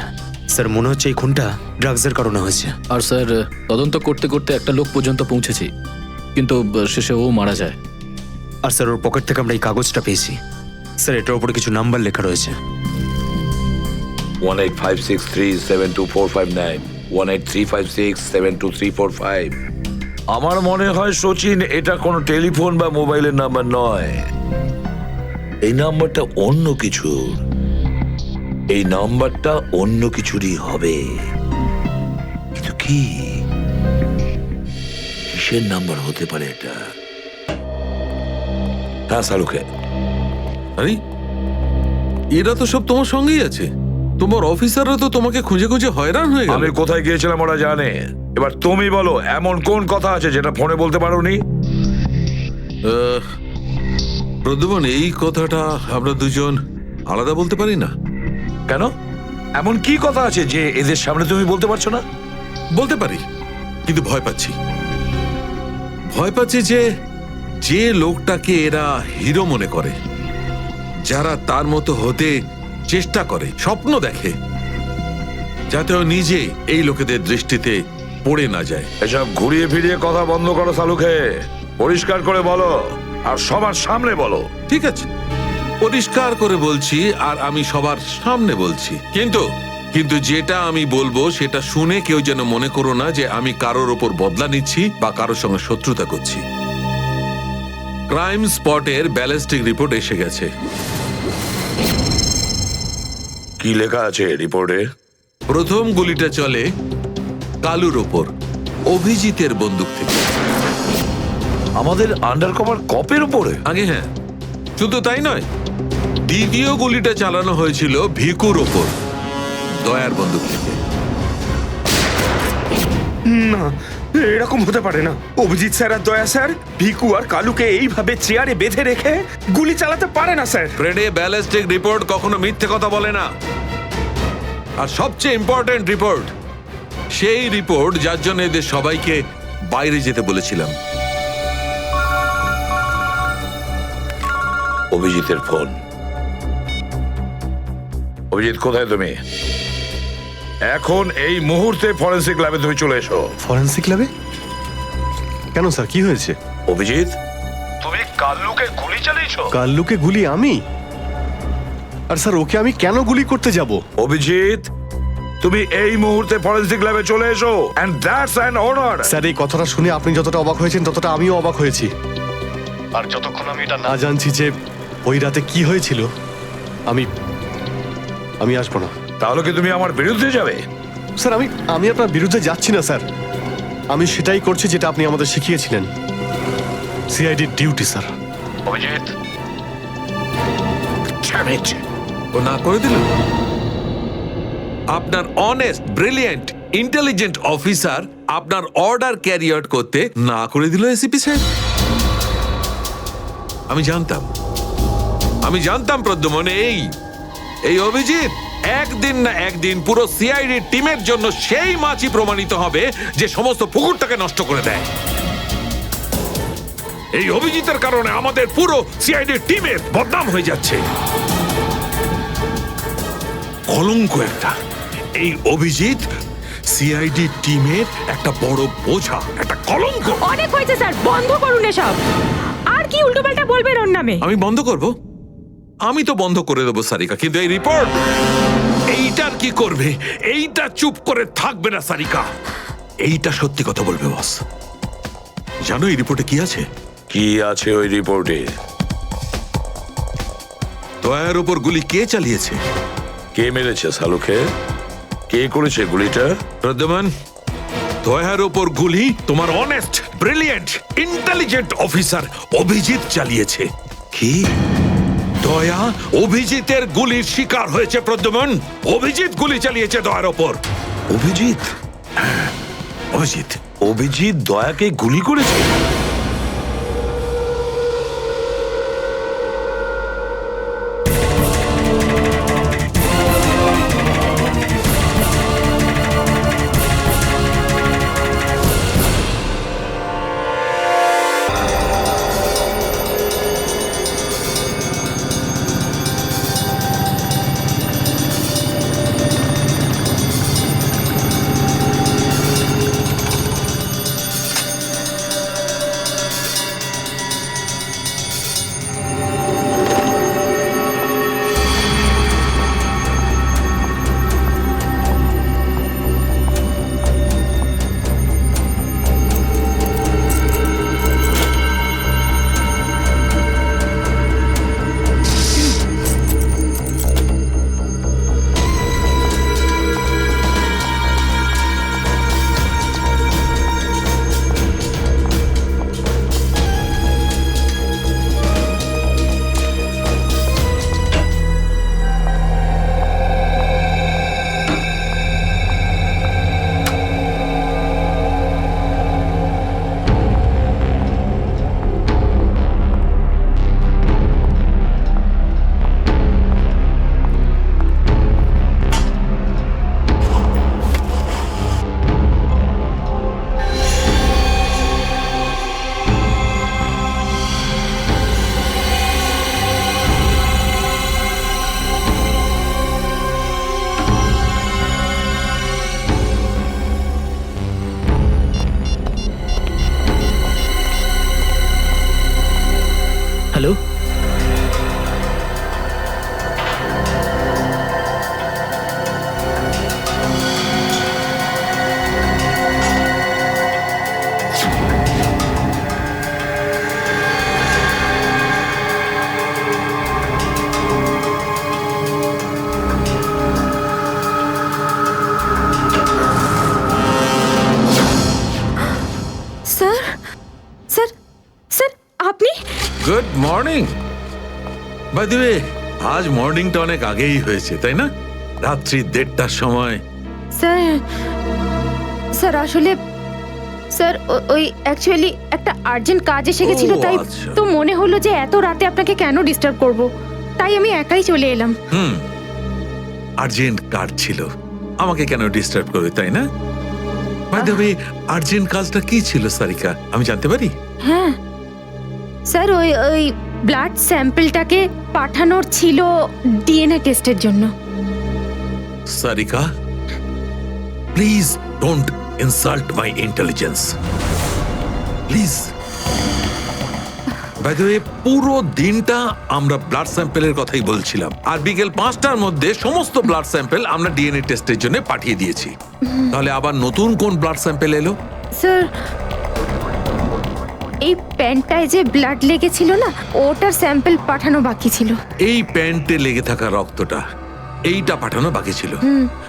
স্যার, মনে হচ্ছে এই খুনটা ড্রাগসের কারণে হয়েছে। আর স্যার, তদন্ত করতে করতে একটা লোক পর্যন্ত পৌঁছেছি, কিন্তু শেষে ও মারা যায়। আর স্যার, ওর পকেট থেকে আমরা এই কাগজটা পেয়েছি। স্যার, এটার উপরে কিছু নাম্বার লেখা রয়েছে। 185637245 183567235। আমার মনে হয় সচিন, এটা কোনো টেলিফোন বা মোবাইলের নাম্বার নয়। এই নাম্বারটা অন্য কিছু, এই নাম্বারটা অন্য কিছুরই হবে। কিন্তু কি, কিসের নাম্বার হতে পারে এটা? হ্যাঁ সালুকে। আরে এরা তো সব তোমার সঙ্গেই আছে। তোমার অফিসাররা তো তোমাকে খুঁজে খুঁজে হয়রান হয়ে গেল। আমি কোথায় গিয়েছিলাম ওরা জানে। এবার তুমি বলো, এমন কোন কথা আছে যেটা ফোনে বলতে পারোনি? প্রদ্যুমন, এই কথাটা আমরা দুজন আলাদা বলতে পারি না। কেন? এমন কি কথা আছে যে এদের সামনে তুমি বলতে পারছো না? বলতে পারি, কিন্তু ভয় পাচ্ছি। ভয় পাচ্ছি যে যে লোকটাকে এরা হিরো মনে করে, যারা তার মতো হতে চেষ্টা করে, স্বপ্ন দেখে, যাতে ও নিজে এই লোকেদের দৃষ্টিতে পড়ে না যায়। এসব ঘুরিয়ে ফিরিয়ে কথা বন্ধ করো সালুকে। পরিষ্কার করে বলো, আর সবার সামনে বলো। ঠিক আছে, পরিষ্কার করে বলছি, আর আমি সবার সামনে বলছি। কিন্তু যেটা আমি বলবো সেটা শুনে কেউ যেন মনে করো না যে আমি কারোর ওপর বদলা নিচ্ছি বা কারোর সঙ্গে শত্রুতা করছি। ক্রাইম স্পটের ব্যালিস্টিক রিপোর্ট এসে গেছে। কি লেখা আছে রিপোর্টে? প্রথম গুলিটা চলে কালুর ওপর, অভিজিতের বন্দুক থেকে। আমাদের আন্ডারকভার কপের উপরে? আগে হ্যাঁ, শুধু তাই নয়, দ্বিতীয় গুলিটা চালানো হয়েছিল ভিকুর ওপর, দয়ার বন্দুক থেকে। না, এরকম হতে পারে না। অভিজিৎ স্যার আর দয়া স্যার ভিকু আর কালুকে এইভাবে চেয়ারে বেঁধে রেখে গুলি চালাতে পারে না স্যার। ফ্রেডে, ব্যালিস্টিক রিপোর্ট কখনো মিথ্যে কথা বলে না। আর সবচেয়ে ইম্পর্টেন্ট রিপোর্ট, সেই রিপোর্ট যার জন্য এদের সবাইকে বাইরে যেতে বলেছিলাম। অভিজিতের ফোন। অভিজিৎ, কোথায় তুমি? এখন এই মুহূর্তে ফরেনসিক ল্যাবে তুমি চলে এসো। ফরেনসিক ল্যাবে? কেন স্যার, কি হয়েছে? অভিজিৎ, তুমি কাল্লুকে গুলি চালিয়েছো? কাল্লুকে গুলি আমি? আর স্যার, ওকে আমি কেন গুলি করতে যাব? অভিজিৎ, তুমি এই মুহূর্তে ফরেনসিক ল্যাবে চলে এসো, and that's an order. Sir, এই কথাটা শুনে আপনি যতটা অবাক হয়েছেন ততটা আমিও অবাক হয়েছি। আর যতক্ষণ আমি এটা না জানছি যে ওই রাতে কি হয়েছিল, আমি আসবো না। তাহলে কি তুমি আমার বিরুদ্ধে যাবে? স্যার, আমি আপনার বিরুদ্ধে যাচ্ছি না স্যার। আমি সেটাই করছি যেটা আপনি আমাদের শিখিয়েছিলেন, সিআইডির ডিউটি স্যার। অভিজিৎ, ও না করে দিল। আপনার অনেস্ট, ব্রিলিয়েন্ট, ইন্টেলিজেন্ট অফিসার আপনার অর্ডার ক্যারি আউট করতে না করে দিল এসিপি সাহেব। আমি জানতাম প্রদ্যুমন, এই অভিজিৎ একদিন না একদিন পুরো সিআইডি টিমের জন্য সেই মাছি প্রমাণিত হবে যে সমস্ত পুকুরটাকে নষ্ট করে দেয়। এই অভিজিতের কারণে আমাদের পুরো সিআইডি টিমের বদনাম হয়ে যাচ্ছে। কলঙ্ক একটা। এই অভিজিৎ সিআইডি টিমের একটা বড় বোঝা, একটা কলঙ্ক। অনেক হয়েছে স্যার, বন্ধ করুন এসব। আর কি উল্টোপাল্টা বলবেন ওর নামে? আমি বন্ধ করব? আমি তো বন্ধ করে দেবো সারিকা, কিন্তু এই রিপোর্ট, এইটার কি করবে? এইটা চুপ করে থাকবে না সারিকা। এইটা সত্যি কথা বলবে বস। জানো এই রিপোর্টে কি আছে? কি আছে ওই রিপোর্টে? দয়ার উপর গুলি কে চালিয়েছে? কে মেরেছে সালুকে? কে করেছে গুলিটা? প্রদ্যুমন, দয়ার উপর গুলি তোমার honest, brilliant, intelligent officer Abhijit চালিয়েছে। কি? দয়া অভিজিতের গুলির শিকার হয়েছে প্রদ্যুমন। অভিজিৎ গুলি চালিয়েছে দয়ার ওপর। অভিজিৎ? অভিজিৎ দয়াকে গুলি করেছে? মর্নিং। বাই দ্য ওয়ে, আজ মর্নিংটা অনেক আগেই হয়েছে, তাই না? রাত্রি 1:30টার সময়। স্যার আসলে স্যার ওই অ্যাকচুয়ালি একটা আর্জেন্ট কাজ এসে গেছিল, ও, তাই আচ্ছা। তো মনে হলো যে এত রাতে আপনাকে কেন ডিস্টার্ব করব, তাই আমি একাই চলে এলাম। আর্জেন্ট কাজ ছিল, আমাকে কেন ডিস্টার্ব করবে, তাই না? বাই দ্য ওয়ে, আর্জেন্ট কাজটা কি ছিল সারিকা, আমি জানতে পারি? হ্যাঁ স্যার, ওই ব্লাড স্যাম্পলটাকে পাঠানোর ছিল ডিএনএ টেস্টের জন্য। Sarika, please don't insult my intelligence, please. By the way, পুরো দিনটা আমরা ব্লাড স্যাম্পেলের কথাই বলছিলাম, আর বিকেল 5টার মধ্যে সমস্ত ব্লাড স্যাম্পেল আমরা ডিএনএ টেস্টের জন্য পাঠিয়ে দিয়েছি। তাহলে আবার নতুন কোন ব্লাড স্যাম্পেল এলো? স্যার এই প্যান্টটায় যে ব্লাড লেগেছিল না, ওটার স্যাম্পল পাঠানো বাকি ছিল। এই প্যান্টে লেগে থাকা রক্তটা, এইটা পাঠানো বাকি ছিল।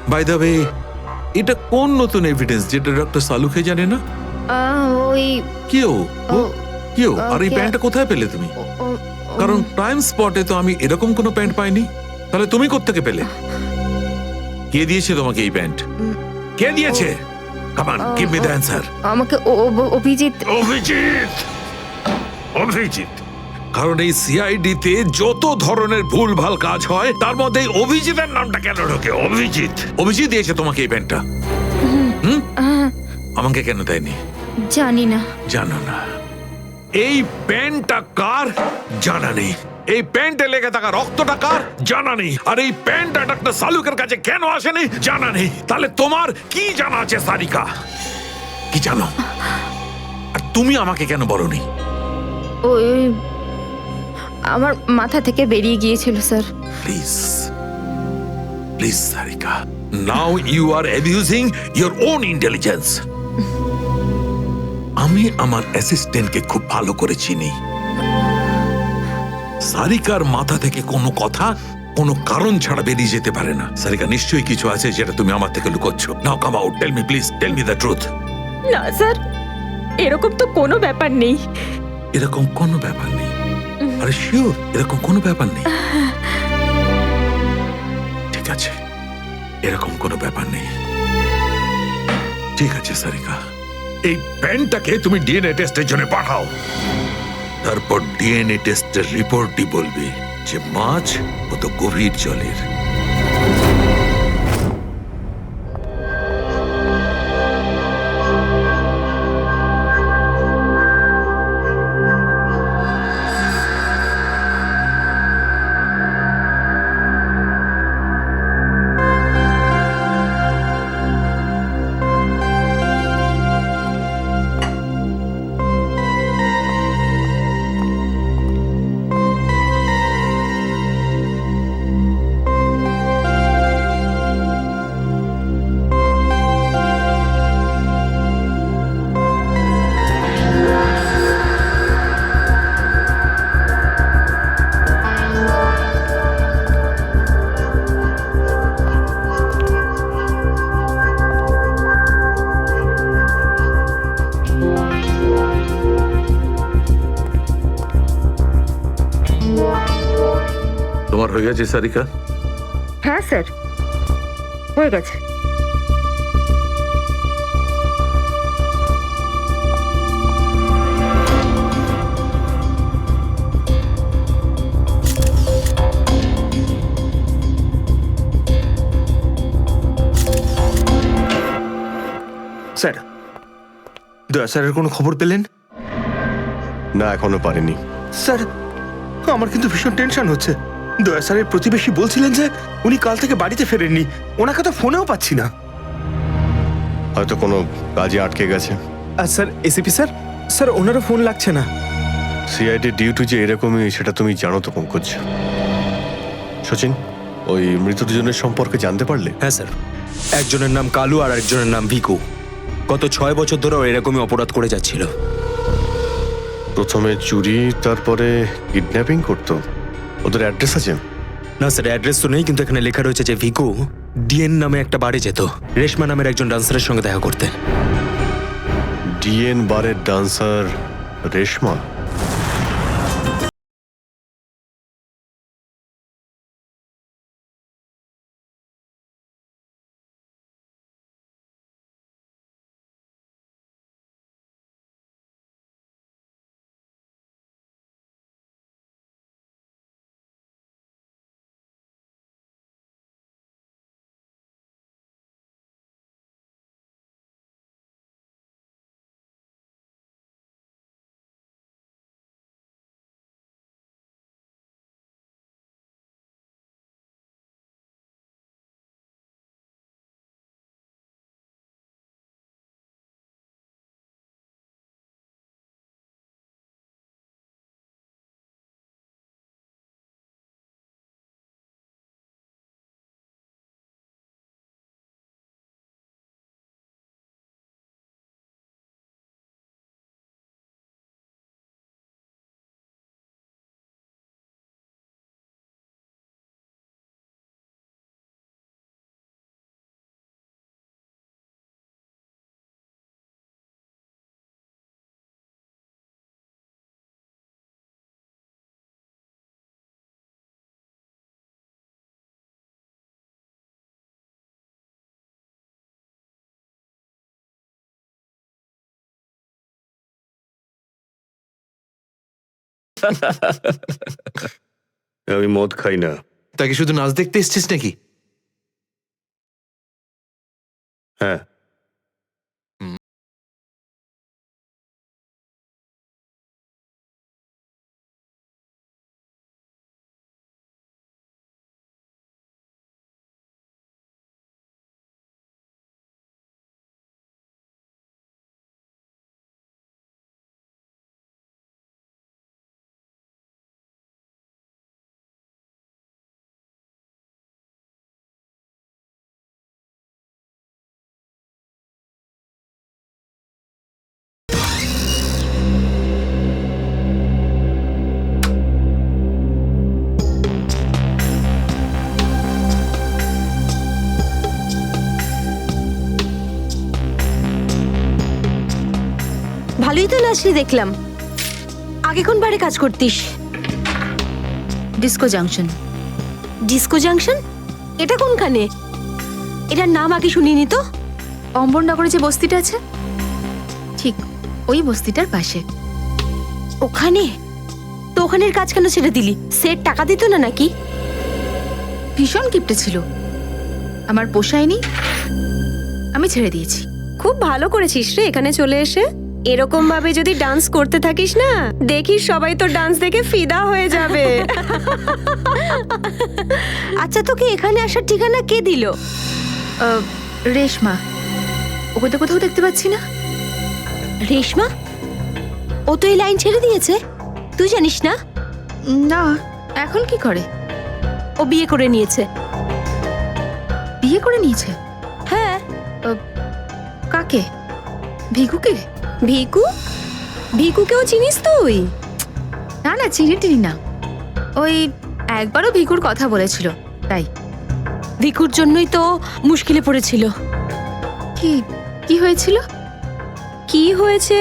বাই দ্য ওয়ে, এটা কোন নতুন এভিডেন্স যেটা ডক্টর সালুকে জানে না? ওই কেউ কেউ আর এই কে- প্যান্টটা কোথায় পেলে তুমি? কারণ ক্রাইম স্পটে তো আমি এরকম কোনো প্যান্ট পাইনি। তাহলে তুমি কোত্থেকে পেলে? কে দিয়েছে তোমাকে এই প্যান্ট? কে দিয়েছে? Come on, give me the answer. আমাকে অভিজিৎ। অভিজিৎ, অভিজিৎ। কারণ এই সিআইডি তে যত ধরনের ভুলভাল কাজ হয় তার মধ্যে এই অভিজিতের নামটা কেন ঢোকে? অভিজিৎ, অভিজিৎ দিয়েছে তোমাকে এই প্যান্টটা? আমাকে কেন দেয়নি? জানি না। জানো না? এই প্যান্টটা কার? জানা নেই। এই প্যান্টে লেগে থাকা রক্তটা কার? জানা নেই। আর এই প্যান্টটা ডক্টর সালুকের কাছে কেন আসেনি? জানা নেই। তাহলে তোমার কি জানা আছে সারিকা? কি জানো? আর তুমি আমাকে কেন বলনি? ওই আমার মাথা থেকে বেরিয়ে গিয়েছিল sir. Please, please Sarika, now you are abusing your own intelligence. আমি আমার অ্যাসিস্ট্যান্টকে খুব ভালো করে চিনি। সারিকার মাথা থেকে কোনো কথা কোনো কারণ ছাড়া বেরিয়ে যেতে পারে না। সারিকা, নিশ্চয়ই কিছু আছে যেটা তুমি আমার থেকে লুকোচ্ছ। Now come out, tell me please, tell me the truth. না স্যার, এরকম তো কোনো ব্যাপার নেই। এরকম কোনো ব্যাপার নেই? আরে শিওর, এরকম কোনো ব্যাপার নেই? ঠিক আছে, এরকম কোনো ব্যাপার নেই। ঠিক আছে সারিকা, এই প্যান্টটাকে তুমি ডিএনএ টেস্টের জন্য পাঠাও। তারপর ডিএনএ টেস্টের রিপোর্টই বলবে যে মাছ কত গভীর জলের। তোমার হয়ে গেছে সারিকা? হ্যাঁ স্যার, হয়ে গেছে। স্যার, দয়া স্যারের কোনো খবর পেলেন? না, এখনো পারিনি। স্যার, আমার কিন্তু ভীষণ টেনশন হচ্ছে। দয়া স্যারের প্রতিবেশী বলছিলেন যে উনি কাল থেকে বাড়িতে ফেরেননি। ওনাকে তো ফোনেও পাচ্ছি না। হয়তো কোনো কাজে আটকে গেছে। আর স্যার, এসিপি স্যার, স্যার ওনারও ফোন লাগছে না। সিআইডি ডিউটি যে এরকমই সেটা তুমি জানো তো পঙ্কজ। সচিন, ওই মৃত দুজনের সম্পর্কে জানতে পারলে? হ্যাঁ স্যার, একজনের নাম কালু আর একজনের নাম ভিকু। গত 6 বছর ধরে এরকমই অপরাধ করে যাচ্ছিল। প্রথমে চুরি, তারপরে কিডন্যাপিং করতো। ওদের অ্যাড্রেস আছে? না স্যার, অ্যাড্রেস তো নেই, কিন্তু এখানে লেখা রয়েছে যে ভিকু ডিএন নামে একটা বারে যেত রেশমা নামের একজন ডান্সারের সঙ্গে দেখা করতে। ডিএন বারের ডান্সার রেশমা? আমি মদ খাই না। তাকে শুধু নাচ দেখতে এসছিস নাকি? হ্যাঁ, ভালোই তো নাচলি দেখলাম। আগে কোন বারে কাজ করতিস? Disco junction. Disco junction? এটা কোনখানে? এটার নাম আগে শুনিনি তো। অম্বরনগরে যে বস্তিটা আছে, ঠিক ওই বস্তিটার পাশে। ওখানে? তো ওখানের কাজ কেন ছেড়ে দিলি? সেট টাকা দিত না নাকি? ভীষণ কিপটে ছিল, আমার পোষায়নি, আমি ছেড়ে দিয়েছি। খুব ভালো করেছিস রে এখানে চলে এসে। এরকম ভাবে যদি ডান্স করতে থাকিস না, দেখিস সবাই তো ডান্স দেখে ফিদা হয়ে যাবে। আচ্ছা, তোকে এখানে আসার ঠিকানা কে দিল? রেশমা, ওকে তো কোথাও দেখতে পাচ্ছি না। রেশমা? ও তো এই লাইন ছেড়ে দিয়েছে, তুই জানিস না? না, এখন কি করে? ও বিয়ে করে নিয়েছে। বিয়ে করে নিয়েছে? হ্যাঁ। কাকে? ভিকুকে? ভিকু? ভিকুকেও চিনিস তুই? না না, চিনি টিনি না। ওই একবারও ভিকুর কথা বলেছিল, তাই। ভিকুর জন্যই তো মুশকিলে পড়েছিল। কি কি হয়েছিল? কি হয়েছে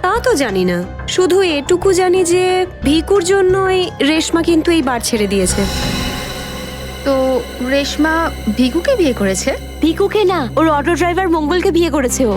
তা তো জানি না, শুধু এটুকু জানি যে ভিকুর জন্যই রেশমা কিন্তু এই বার ছেড়ে দিয়েছে। তো রেশমা ভিকুকে বিয়ে করেছে? ভিকুকে না, ওর অটো ড্রাইভার মঙ্গলকে বিয়ে করেছে ও।